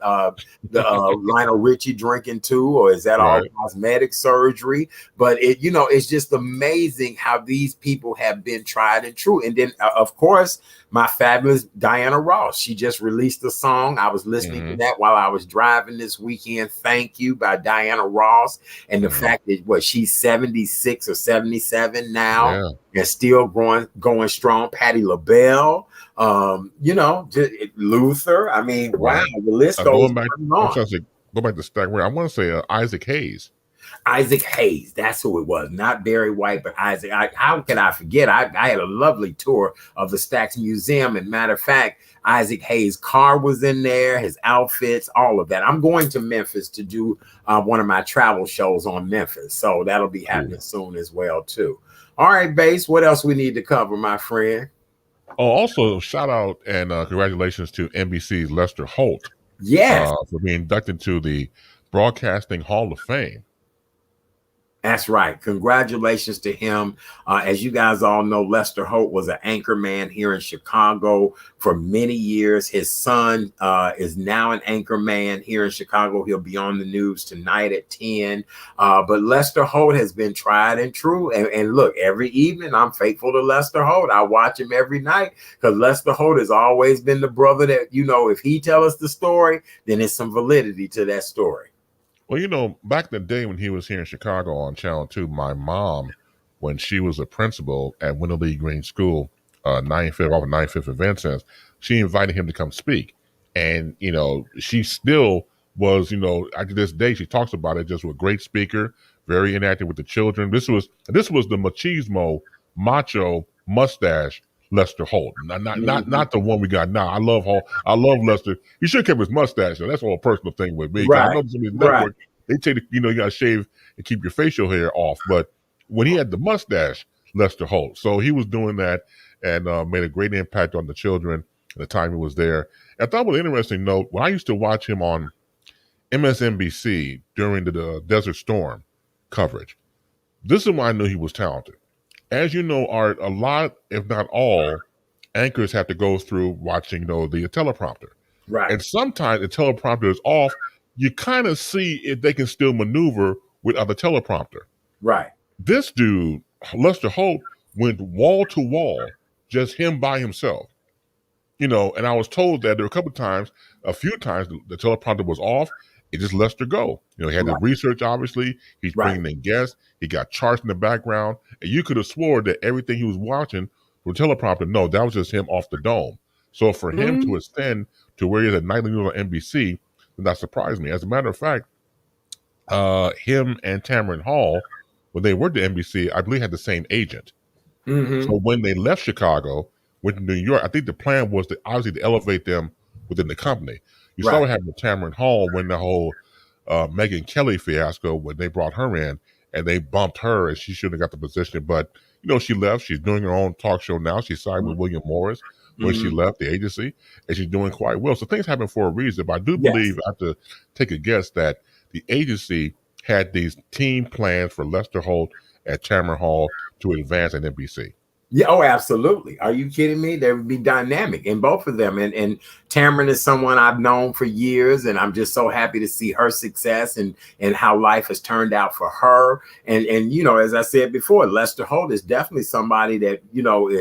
Lionel Richie drinking too, or is that all cosmetic surgery? But it's just amazing how these people have been tried and true. And then, of course, my fabulous Diana Ross. She just released a song. I was listening to that while I was driving this weekend. Thank You by Diana Ross. And the fact that she's 76 or 77 now and still going strong. Patti LaBelle, Luther. I mean, wow, the list goes on. Go back to Stack. I want to say Isaac Hayes. Isaac Hayes, that's who it was, not Barry White, but Isaac. How can I forget? I had a lovely tour of the Stax Museum, and matter of fact, Isaac Hayes' car was in there, his outfits, all of that. I'm going to Memphis to do one of my travel shows on Memphis, so that'll be happening soon as well too. All right, Bass, what else we need to cover, my friend? Oh, also shout out and congratulations to NBC's Lester Holt. Yes, for being inducted to the Broadcasting Hall of Fame. That's right. Congratulations to him. As you guys all know, Lester Holt was an anchor man here in Chicago for many years. His son is now an anchor man here in Chicago. He'll be on the news tonight at 10. But Lester Holt has been tried and true. And look, every evening I'm faithful to Lester Holt. I watch him every night because Lester Holt has always been the brother that, if he tells us the story, then there's some validity to that story. Well, back in the day when he was here in Chicago on Channel 2, my mom, when she was a principal at Wendell Lee Green School, 95th and Vincennes, she invited him to come speak. And, she still was, to this day, she talks about it, just a great speaker, very interactive with the children. This was the machismo, macho, mustache Lester Holt, not the one we got now. I love Lester. He should have kept his mustache. So that's all a personal thing with me. I know some of these networks, they tell you, you got to shave and keep your facial hair off. But when he had the mustache, Lester Holt, so he was doing that and made a great impact on the children at the time he was there. I thought it was an interesting note. When I used to watch him on MSNBC during the Desert Storm coverage, this is why I knew he was talented. As you know, Art, a lot, if not all, anchors have to go through watching, the teleprompter. Right. And sometimes the teleprompter is off. You kind of see if they can still maneuver without the teleprompter. Right. This dude, Lester Holt, went wall to wall, just him by himself. And I was told that there were a few times, the teleprompter was off. It just Lester go. He had the research, obviously. He's bringing in guests. He got charts in the background. And you could have swore that everything he was watching was teleprompter. No, that was just him off the dome. So for him to ascend to where he's at nightly news on NBC, that surprised me. As a matter of fact, him and Tamron Hall, when they worked at NBC, I believe had the same agent. So when they left Chicago, went to New York, I think the plan was to elevate them within the company. You saw what happened with Tamron Hall when the whole Megyn Kelly fiasco, when they brought her in and they bumped her and she shouldn't have got the position. But, she left. She's doing her own talk show now. She signed with William Morris when she left the agency, and she's doing quite well. So things happen for a reason. But I do believe, I have to take a guess, that the agency had these team plans for Lester Holt and Tamron Hall to advance at NBC. Yeah, oh, absolutely. Are you kidding me? There would be dynamic in both of them. And Tamron is someone I've known for years, and I'm just so happy to see her success and how life has turned out for her. And as I said before, Lester Holt is definitely somebody that,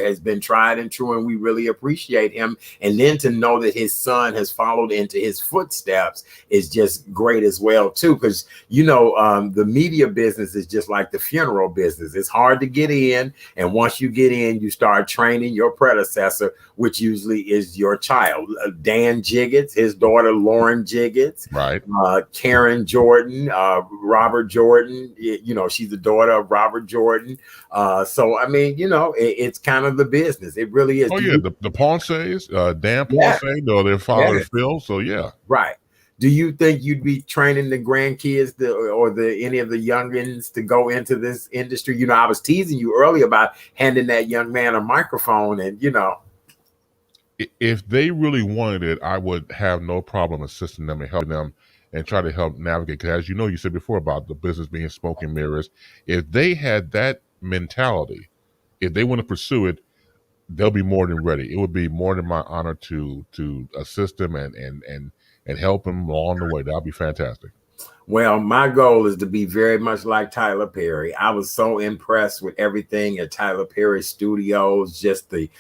has been tried and true, and we really appreciate him. And then to know that his son has followed into his footsteps is just great as well, too, because, the media business is just like the funeral business. It's hard to get in, and once you get in, you start training your predecessor, which usually is your child. Dan Jiggets, his daughter Lauren Jiggets, Karen Jordan, Robert Jordan. She's the daughter of Robert Jordan. So I mean, it's kind of the business. It really is. Oh yeah, the Ponces, Dan Ponce, their father Phil. So yeah, right. Do you think you'd be training the grandkids or any of the youngins to go into this industry? You know, I was teasing you earlier about handing that young man a microphone, and you know, if they really wanted it, I would have no problem assisting them and helping them and try to help navigate. Because as you know, you said before about the business being smoke and mirrors. If they had that mentality, if they want to pursue it, they'll be more than ready. It would be more than my honor to assist them and help them along the way. That'll be fantastic. Well, my goal is to be very much like Tyler Perry. I was so impressed with everything at Tyler Perry Studios, just the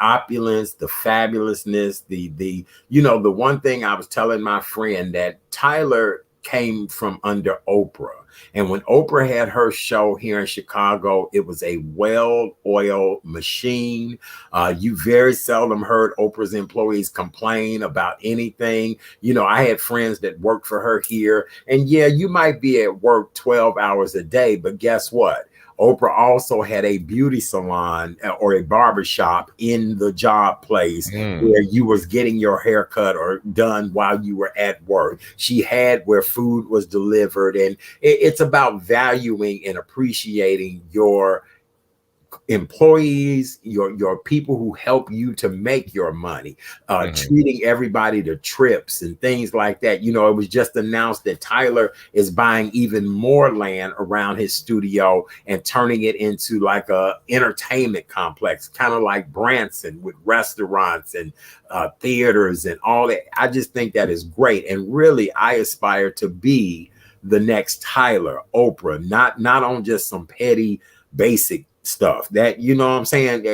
opulence, the fabulousness, the you know, the one thing I was telling my friend that Tyler came from under Oprah. And when Oprah had her show here in Chicago, it was a well-oiled machine. You very seldom heard Oprah's employees complain about anything. You know, I had friends that worked for her here. And yeah, you might be at work 12 hours a day, but guess what? Oprah also had a beauty salon or a barbershop in the job place where you was getting your hair cut or done while you were at work. She had where food was delivered, and it's about valuing and appreciating your employees, your people who help you to make your money, treating everybody to trips and things like that. You know, it was just announced that Tyler is buying even more land around his studio and turning it into like a entertainment complex, kind of like Branson, with restaurants and theaters and all that. I just think that is great. And really, I aspire to be the next Tyler, Oprah, not on just some petty, basic stuff that, you know what I'm saying?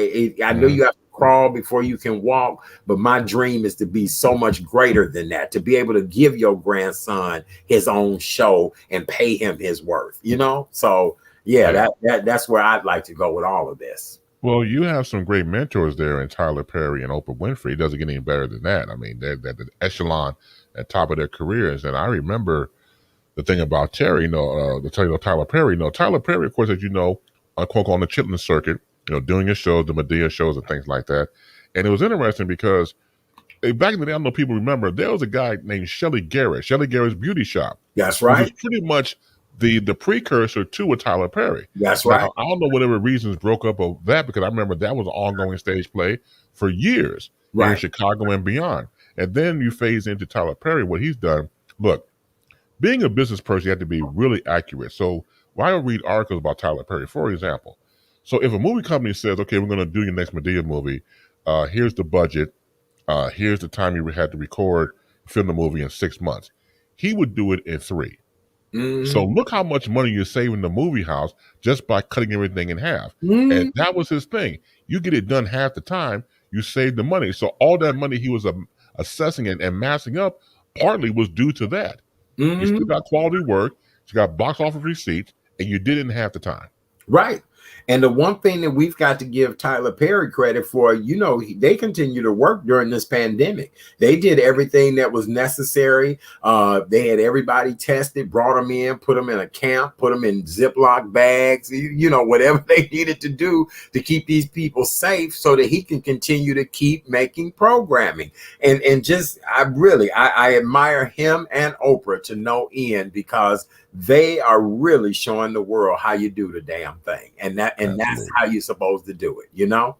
I know you have to crawl before you can walk, but my dream is to be so much greater than that, to be able to give your grandson his own show and pay him his worth, you know? So yeah, that's where I'd like to go with all of this. Well, you have some great mentors there in Tyler Perry and Oprah Winfrey. It doesn't get any better than that. I mean, they're the echelon at top of their careers. And I remember the thing about Terry, Tyler Perry. Tyler Perry, of course, as you know, unquote, on the Chitlin circuit, you know, doing his shows, the Medea shows and things like that. And it was interesting because back in the day, I don't know if people remember, there was a guy named Shelly Garrett's Beauty Shop. That's right. Which was pretty much the precursor to a Tyler Perry. That's right. Now, I don't know whatever reasons broke up of that, because I remember that was an ongoing stage play for years in Chicago and beyond. And then you phase into Tyler Perry, what he's done. Look, being a business person, you have to be really accurate. So why don't read articles about Tyler Perry, for example? So if a movie company says, okay, we're going to do your next Medea movie, here's the budget, here's the time you had to record, film the movie in 6 months, he would do it in 3. So look how much money you're saving the movie house just by cutting everything in half. And that was his thing. You get it done half the time, you save the money. So all that money he was assessing and massing up partly was due to that. You still got quality work, you got box office receipts, and you did it in half the time. Right. And the one thing that we've got to give Tyler Perry credit for, you know, they continue to work during this pandemic. They did everything that was necessary. They had everybody tested, brought them in, put them in a camp, put them in Ziploc bags, you know, whatever they needed to do to keep these people safe so that he can continue to keep making programming. And just, I admire him and Oprah to no end, because they are really showing the world how you do the damn thing. And that's how you're supposed to do it, you know?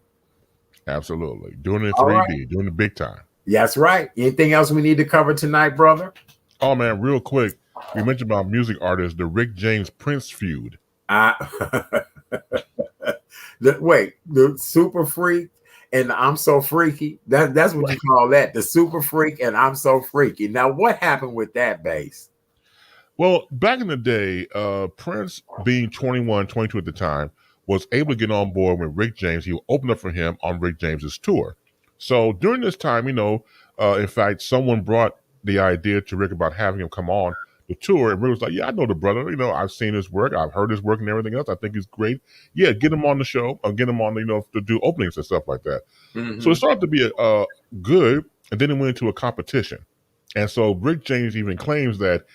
Absolutely. Doing it in 3D, doing it big time. That's right. Anything else we need to cover tonight, brother? Oh, man, real quick. We mentioned about music artists, the Rick James Prince feud. The Super Freak and I'm So Freaky. That's what you call that. The Super Freak and I'm So Freaky. Now, what happened with that, Bass? Well, back in the day, Prince, being 21, 22 at the time, was able to get on board with Rick James. He would open up for him on Rick James's tour. So during this time, you know, in fact, someone brought the idea to Rick about having him come on the tour. And Rick was like, yeah, I know the brother. You know, I've seen his work. I've heard his work and everything else. I think he's great. Yeah, get him on the show. Or get him on, you know, to do openings and stuff like that. So it started to be good. And then it went into a competition. And so Rick James even claims that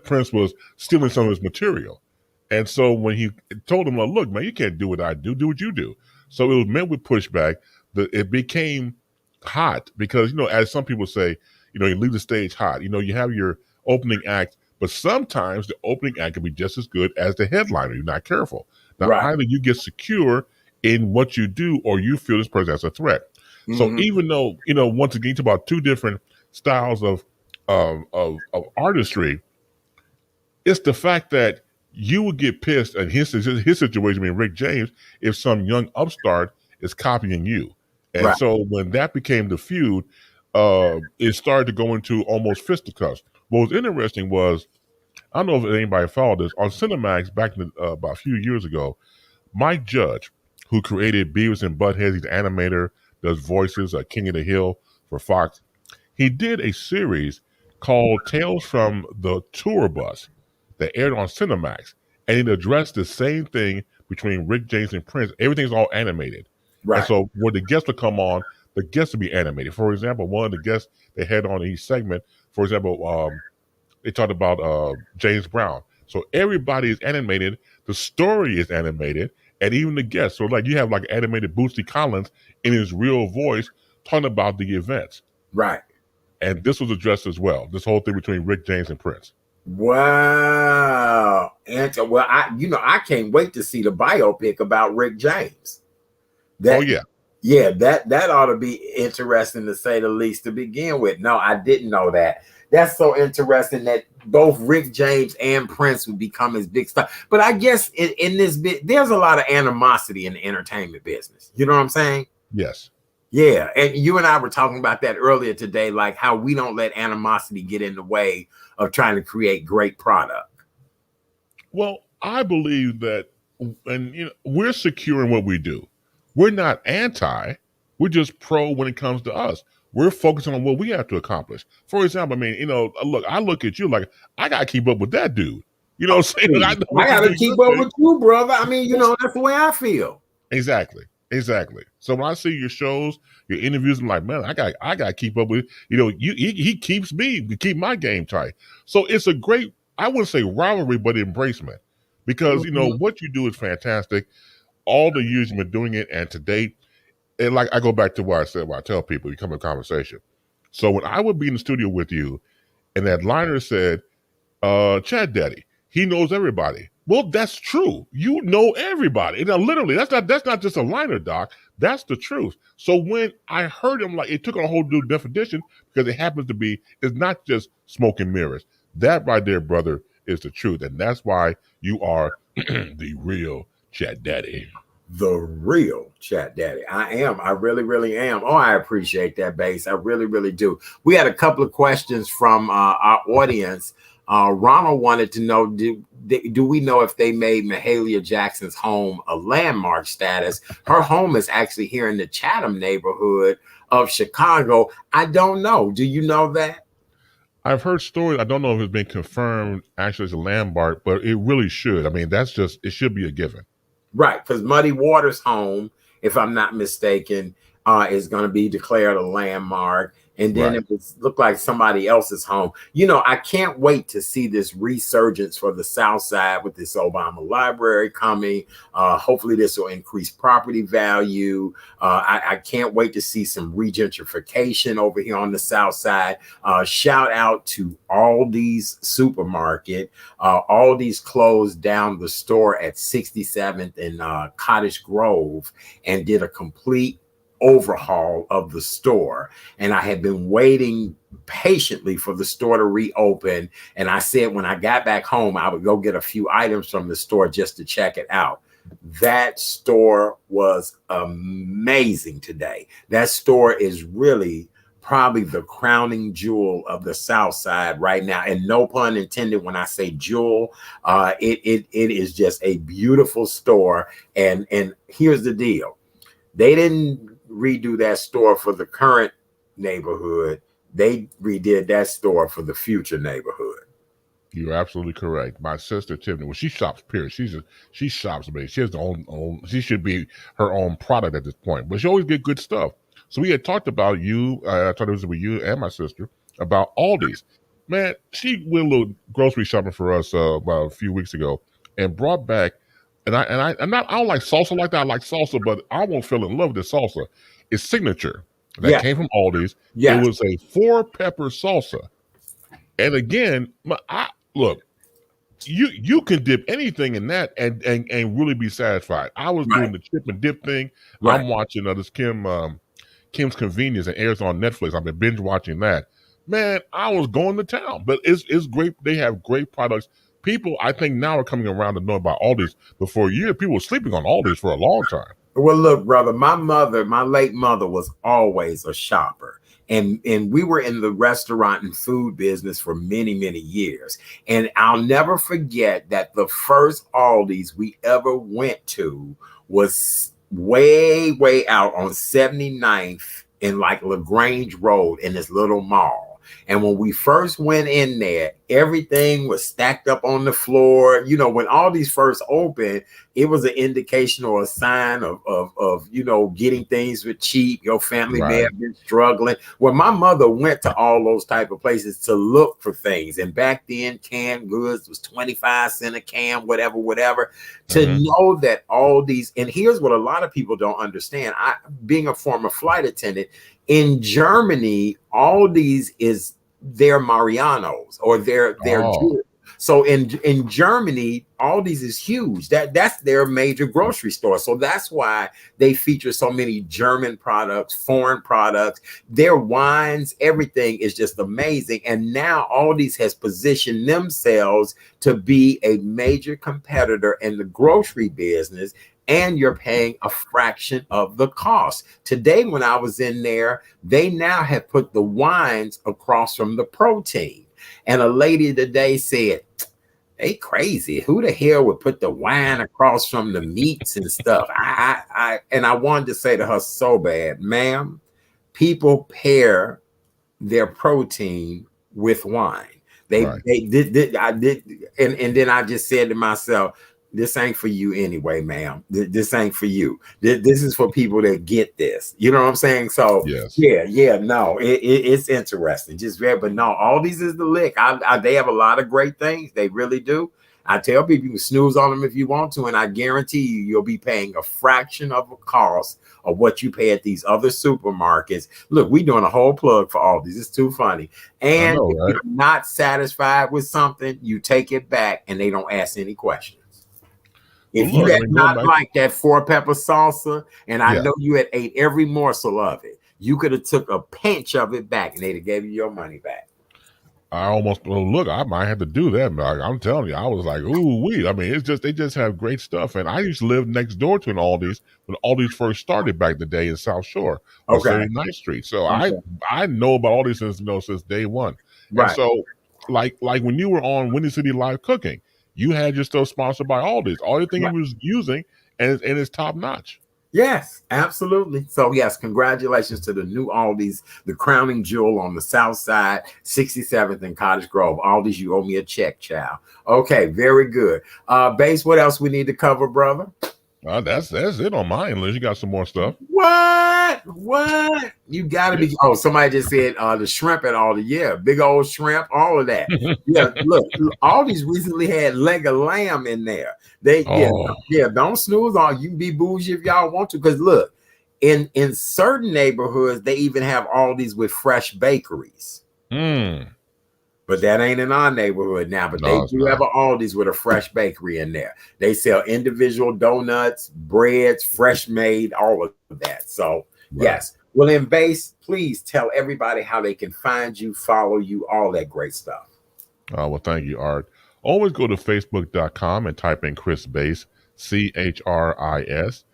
Prince was stealing some of his material. And so when he told him, well, look, man, you can't do what I do what you do. So it was met with pushback. It became hot because, you know, as some people say, you leave the stage hot. You have your opening act, but sometimes the opening act can be just as good as the headliner. You're not careful. Now, Right. either you get secure in what you do, or you feel this person as a threat. So even though, once again, it's about two different styles of artistry, it's the fact that you would get pissed at his situation, being Rick James, if some young upstart is copying you. And Right. so when that became the feud, it started to go into almost fisticuffs. What was interesting was, I don't know if anybody followed this, on Cinemax back in about a few years ago, Mike Judge, who created Beavis and Butthead, he's an animator, does voices, King of the Hill for Fox. He did a series called Tales from the Tour Bus that aired on Cinemax, and it addressed the same thing between Rick James and Prince. Everything's all animated. Right. And so when the guests would come on, the guests would be animated. For example, one of the guests they had on each segment, for example, they talked about James Brown. So everybody is animated. The story is animated, and even the guests. So like you have like animated Bootsy Collins in his real voice talking about the events. Right. And this was addressed as well. This whole thing between Rick James and Prince. Wow. And well, I can't wait to see the biopic about Rick James. Oh yeah. Yeah, that ought to be interesting to say the least to begin with. No, I didn't know that. That's so interesting that both Rick James and Prince would become his big star. But I guess in this bit, there's a lot of animosity in the entertainment business. You know what I'm saying? Yes. Yeah. And you and I were talking about that earlier today, like how we don't let animosity get in the way of trying to create great product. Well, I believe that, and we're secure in what we do. We're not anti. We're just pro when it comes to us. We're focusing on what we have to accomplish. For example, I mean, I look at you like I gotta keep up with that dude. You know what I'm saying? I gotta keep up with you, brother. I mean, that's the way I feel. Exactly. So when I see your shows, your interviews, I'm like, man, I got to keep up with. He keeps me to keep my game tight. So it's a great, I wouldn't say rivalry, but embracement, because what you do is fantastic. All the years you've been doing it, and to date, and like I go back to what I said, what I tell people, you come in conversation. So when I would be in the studio with you, and that liner said, Chad Daddy, he knows everybody. Well, that's true. You know everybody. And literally, that's not just a liner, Doc. That's the truth. So when I heard him, like, it took on a whole new definition, because it happens to be, it's not just smoke and mirrors. That right there, brother, is the truth. And that's why you are the real Chat Daddy. The real Chat Daddy. I am. I really, really am. Oh, I appreciate that, Bass. I really, really do. We had a couple of questions from our audience. Ronald wanted to know, do we know if they made Mahalia Jackson's home a landmark status? Her home is actually here in the Chatham neighborhood of Chicago. I don't know. Do you know that? I've heard stories. I don't know if it's been confirmed actually as a landmark, but it really should. I mean, it should be a given. Right, because Muddy Waters' home, if I'm not mistaken, is going to be declared a landmark. And then it would look like somebody else's home. I can't wait to see this resurgence for the South Side with this Obama Library coming. Hopefully this will increase property value. I can't wait to see some regentrification over here on the South Side. Shout out to Aldi's Supermarket. Aldi's closed down the store at 67th and Cottage Grove and did a complete overhaul of the store, and I had been waiting patiently for the store to reopen, and I said when I got back home I would go get a few items from the store just to check it out. That store was amazing today. That store is really probably the crowning jewel of the South Side right now, and no pun intended when I say jewel. It is just a beautiful store, and here's the deal. They didn't redo that store for the current neighborhood. They redid that store for the future neighborhood. You're absolutely correct. My sister Tiffany, well, she shops period. She shops, but she has her own. She should be her own product at this point. But she always get good stuff. So we had talked about you. I thought it was with you and my sister about Aldi's. Man, she went a little grocery shopping for us about a few weeks ago and brought back. I don't like salsa like that. I like salsa, but I won't fell in love with the salsa. It's Signature. that came from Aldi's. It was a 4-pepper salsa. And again, look, you can dip anything in that and really be satisfied. I was doing the chip and dip thing. I'm watching this Kim's Convenience, and airs on Netflix. I've been binge watching that. Man, I was going to town. But it's great. They have great products. People, I think, now are coming around to know about Aldi's. But for a year, people were sleeping on Aldi's for a long time. Well, look, brother, my late mother was always a shopper. And we were in the restaurant and food business for many, many years. And I'll never forget that the first Aldi's we ever went to was way, way out on 79th in like LaGrange Road in this little mall. And when we first went in there, everything was stacked up on the floor. You know, when Aldi's first opened, it was an indication or a sign of you know, getting things for cheap. Your family may have been struggling. Well, my mother went to all those type of places to look for things. And back then, canned goods was 25 cents a can, whatever. To know that Aldi's, and here's what a lot of people don't understand. Being a former flight attendant, in Germany, Aldi's is their Mariano's or their Jewel. So in Germany, Aldi's is huge. That's their major grocery store. So that's why they feature so many German products, foreign products, their wines, everything is just amazing. And now Aldi's has positioned themselves to be a major competitor in the grocery business. And you're paying a fraction of the cost. Today, when I was in there, they now have put the wines across from the protein. And a lady today said, "They crazy. Who the hell would put the wine across from the meats and stuff?" And I wanted to say to her so bad, "Ma'am, people pair their protein with wine. They did. I did, and then I just said to myself, this ain't for you anyway, ma'am. This ain't for you. This is for people that get this. You know what I'm saying?" So no, it's interesting. Just but no, Aldi's is the lick. They have a lot of great things. They really do. I tell people you can snooze on them if you want to, and I guarantee you'll be paying a fraction of the cost of what you pay at these other supermarkets. Look, we doing a whole plug for Aldi's. It's too funny. And if you're not satisfied with something, you take it back, and they don't ask any questions. If you had not liked that 4-pepper salsa, and I know you had ate every morsel of it, you could have took a pinch of it back, and they'd have gave you your money back. I might have to do that, man. I'm telling you, I was like, ooh, wee. I mean, it's just, they just have great stuff. And I used to live next door to an Aldi's when Aldi's first started back in the day in South Shore on 79th Street. So I know about Aldi's since day one. And so like when you were on Windy City Live Cooking, you had your stuff sponsored by Aldi's. All the thing he was using, and it's top notch. Yes, absolutely. So yes, congratulations to the new Aldi's, the crowning jewel on the south side, 67th and Cottage Grove. Aldi's, you owe me a check, child. Okay, very good. Base, what else we need to cover, brother? That's it on mine, unless you got some more stuff. What? You gotta be. Oh, somebody just said the shrimp at Aldi. Yeah, big old shrimp, all of that. Yeah, look, Aldi's recently had leg of lamb in there. Don't snooze on. You can be bougie if y'all want to, because look, in certain neighborhoods they even have Aldi's with fresh bakeries. But that ain't in our neighborhood now. But they do have an Aldi's with a fresh bakery in there. They sell individual donuts, breads, fresh made, all of that. So, yes. Well, in Base, please tell everybody how they can find you, follow you, all that great stuff. Well, thank you, Art. Always go to Facebook.com and type in Chris Base, CHRIS,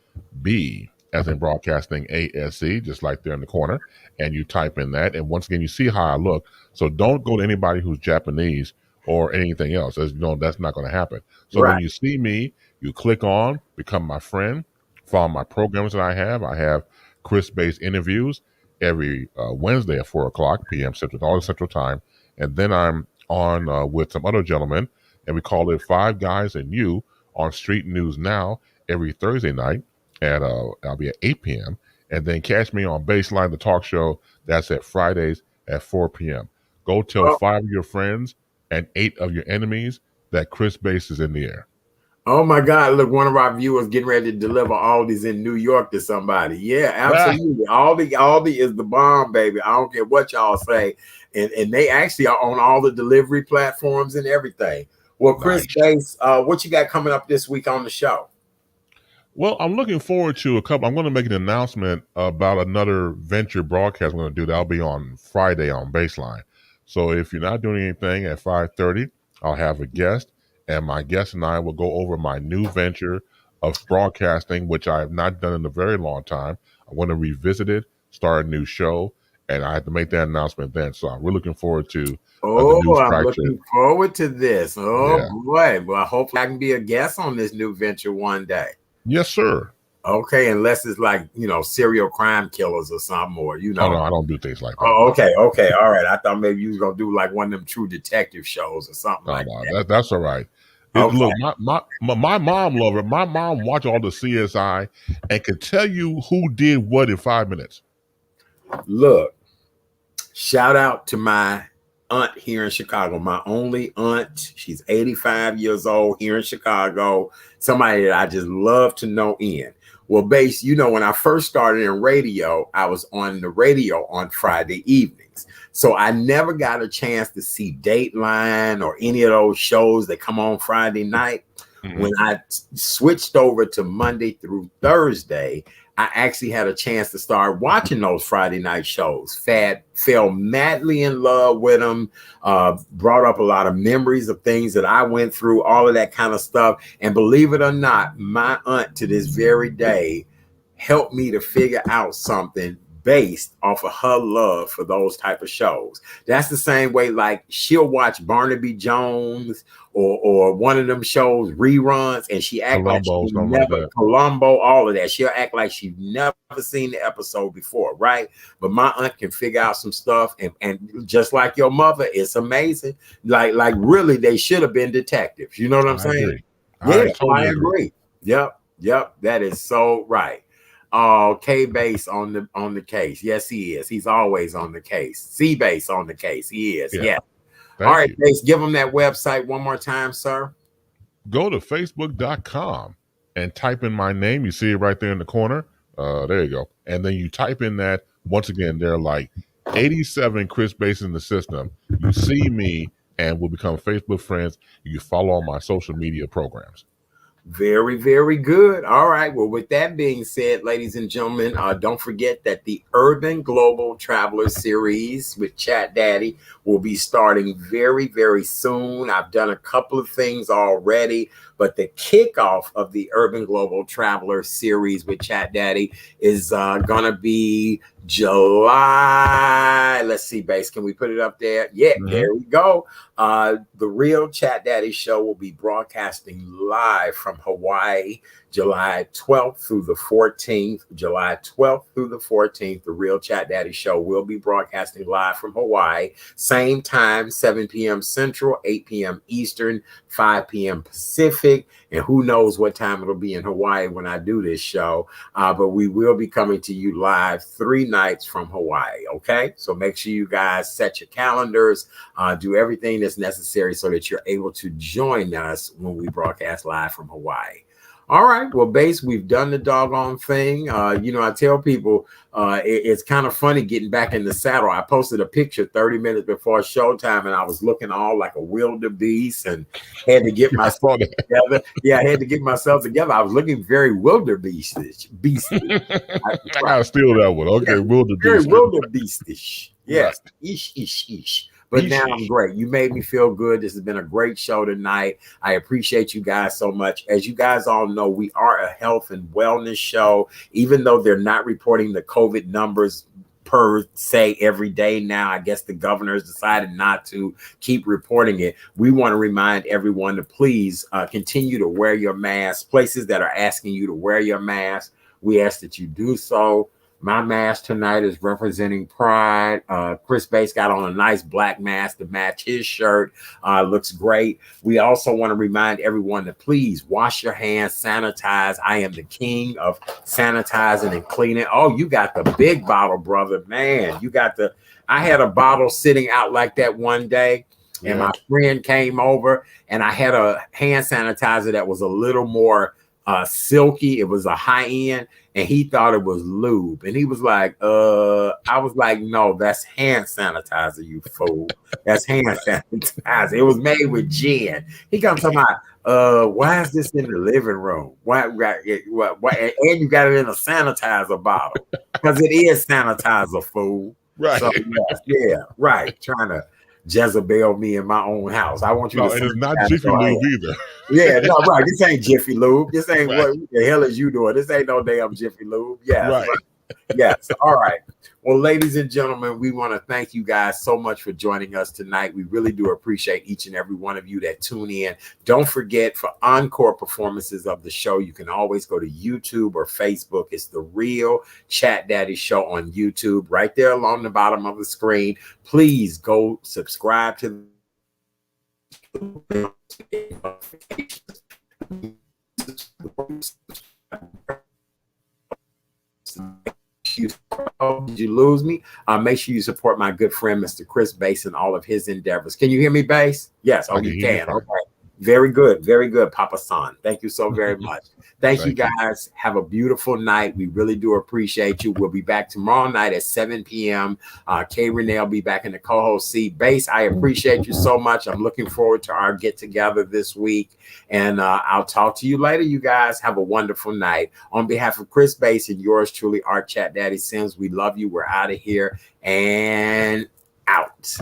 B, as in broadcasting, ASE, just like there in the corner. And you type in that. And once again, you see how I look. So don't go to anybody who's Japanese or anything else. As you know, that's not going to happen. So when you see me, you click on, become my friend, follow my programs that I have. I have Chris Base interviews every Wednesday at 4:00 p.m. Central Time. And then I'm on with some other gentlemen, and we call it Five Guys and You on Street News Now every Thursday night at I'll be at 8 p.m. And then catch me on Baseline, the talk show. That's at Fridays at 4 p.m. Go tell 5 of your friends and 8 of your enemies that Chris Base is in the air. Oh my God! Look, one of our viewers getting ready to deliver Aldi's in New York to somebody. Yeah, absolutely. Aldi is the bomb, baby. I don't care what y'all say, and they actually are on all the delivery platforms and everything. Well, Chris Bass, what you got coming up this week on the show? Well, I'm looking forward to a couple. I'm going to make an announcement about another venture broadcast I'm going to do. That'll be on Friday on Baseline. So if you're not doing anything at 5:30, I'll have a guest, and my guest and I will go over my new venture of broadcasting, which I have not done in a very long time. I want to revisit it, start a new show, and I have to make that announcement then. So we're looking forward to the new I'm structure. looking forward to this. Oh Yeah. boy! Well, hopefully I can be a guest on this new venture one day. Yes, sir. Okay, unless it's like, serial crime killers or something, or Oh, no, I don't do things like that. Oh, okay, all right. I thought maybe you was gonna do like one of them True Detective shows or something like that. That's all right. Okay. Look, my mom loved it. My mom watched all the CSI and could tell you who did what in 5 minutes. Look, shout out to my aunt here in Chicago, my only aunt. She's 85 years old here in Chicago. Somebody that I just love to know in. Well, Bass, when I first started in radio, I was on the radio on Friday evenings. So I never got a chance to see Dateline or any of those shows that come on Friday night. Mm-hmm. When I switched over to Monday through Thursday, I actually had a chance to start watching those Friday night shows. Fell madly in love with them, brought up a lot of memories of things that I went through, all of that kind of stuff. And believe it or not, my aunt to this very day helped me to figure out something based off of her love for those type of shows. That's the same way, like she'll watch Barnaby Jones or one of them shows reruns, and she act like she never Columbo, all of that. She'll act like she's never seen the episode before, right? But my aunt can figure out some stuff, and just like your mother, it's amazing. Like really, they should have been detectives. You know what I'm saying? Agree. I agree. Yep, that is so right. K-Bass on the case. Yes, he is. He's always on the case. C-Bass on the case. He is. Yeah. All right, Bass, give them that website one more time, sir. Go to facebook.com and type in my name. You see it right there in the corner. There you go. And then you type in that. Once again, there are like 87 Chris Bass in the system. You see me and we'll become Facebook friends. You follow all my social media programs. Very, very good. All right. Well, with that being said, ladies and gentlemen, don't forget that the Urban Global Traveler Series with Chat Daddy will be starting very, very soon. I've done a couple of things already, but the kickoff of the Urban Global Traveler Series with Chat Daddy is going to be July. Let's see, Bass. Can we put it up there? Yeah, There we go. The Real Chat Daddy Show will be broadcasting live from Hawaii, July 12th through the 14th. July 12th through the 14th, the Real Chat Daddy Show will be broadcasting live from Hawaii. Same time, 7 p.m. Central, 8 p.m. Eastern, 5 p.m. Pacific. And who knows what time it'll be in Hawaii when I do this show. But we will be coming to you live 3 nights from Hawaii. Okay, so make sure you guys set your calendars, do everything that's necessary so that you're able to join us when we broadcast live from Hawaii. All right. Well, Bass, we've done the doggone thing. I tell people it's kind of funny getting back in the saddle. I posted a picture 30 minutes before showtime, and I was looking all like a wildebeest and had to get myself together. Yeah, I had to get myself together. I was looking very wildebeestish. I gotta steal that one. Okay, wildebeest. Very wildebeestish. Yes. Right. Ish. But now I'm great. You made me feel good. This has been a great show tonight. I appreciate you guys so much. As you guys all know, we are a health and wellness show, even though they're not reporting the COVID numbers per se every day now. I guess the governor has decided not to keep reporting it. We want to remind everyone to please continue to wear your mask. Places that are asking you to wear your mask, we ask that you do so. My mask tonight is representing pride. Chris Bass got on a nice black mask to match his shirt. Looks great. We also want to remind everyone to please wash your hands, sanitize. I am the king of sanitizing and cleaning. Oh, you got the big bottle, brother. Man, I had a bottle sitting out like that one day. and my friend came over, and I had a hand sanitizer that was a little more silky. It was a high end, and he thought it was lube, and he was like, I was like, no, that's hand sanitizer, you fool. That's hand sanitizer. It was made with gin. He comes to my, why is this in the living room? Why, and you got it in a sanitizer bottle, because it is sanitizer, fool. Right. So, yeah, right. Trying to Jezebel me in my own house. I want you to. And it's not Jiffy Lube either. Yeah, no, right. This ain't Jiffy Lube. This ain't Right. what the hell is you doing? This ain't no damn Jiffy Lube. Yeah. Right. Yes. All right. Well, ladies and gentlemen, we want to thank you guys so much for joining us tonight. We really do appreciate each and every one of you that tune in. Don't forget, for encore performances of the show, you can always go to YouTube or Facebook. It's The Real Chat Daddy Show on YouTube, right there along the bottom of the screen. Please go subscribe to did you lose me? Make sure you support my good friend, Mr. Chris Bass, and all of his endeavors. Can you hear me, Bass? Yes. Oh, you can. Okay. Very good. Very good, Papa San. Thank you so very much. Thank you, guys. Have a beautiful night. We really do appreciate you. We'll be back tomorrow night at 7 p.m. Kay Renee will be back in the co-host seat. Bass, I appreciate you so much. I'm looking forward to our get-together this week. And I'll talk to you later, you guys. Have a wonderful night. On behalf of Chris Bass and yours truly, Art Chat Daddy Sims, we love you. We're out of here and out.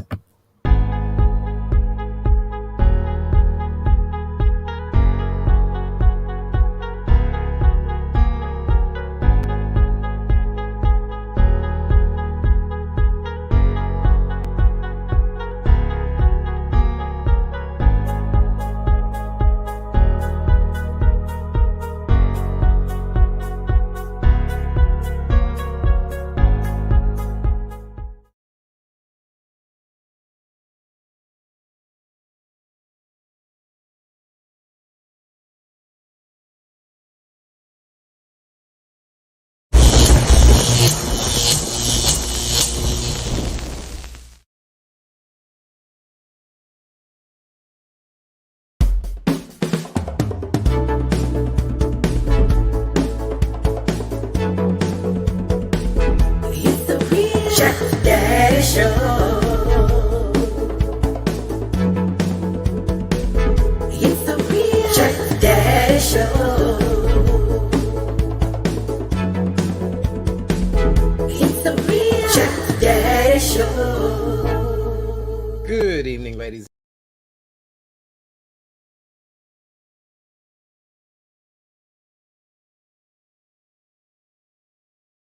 It's the Real Chat Daddy Show. It's the Real Chat Daddy Show. It's the Real Chat Daddy Show. Good evening, ladies.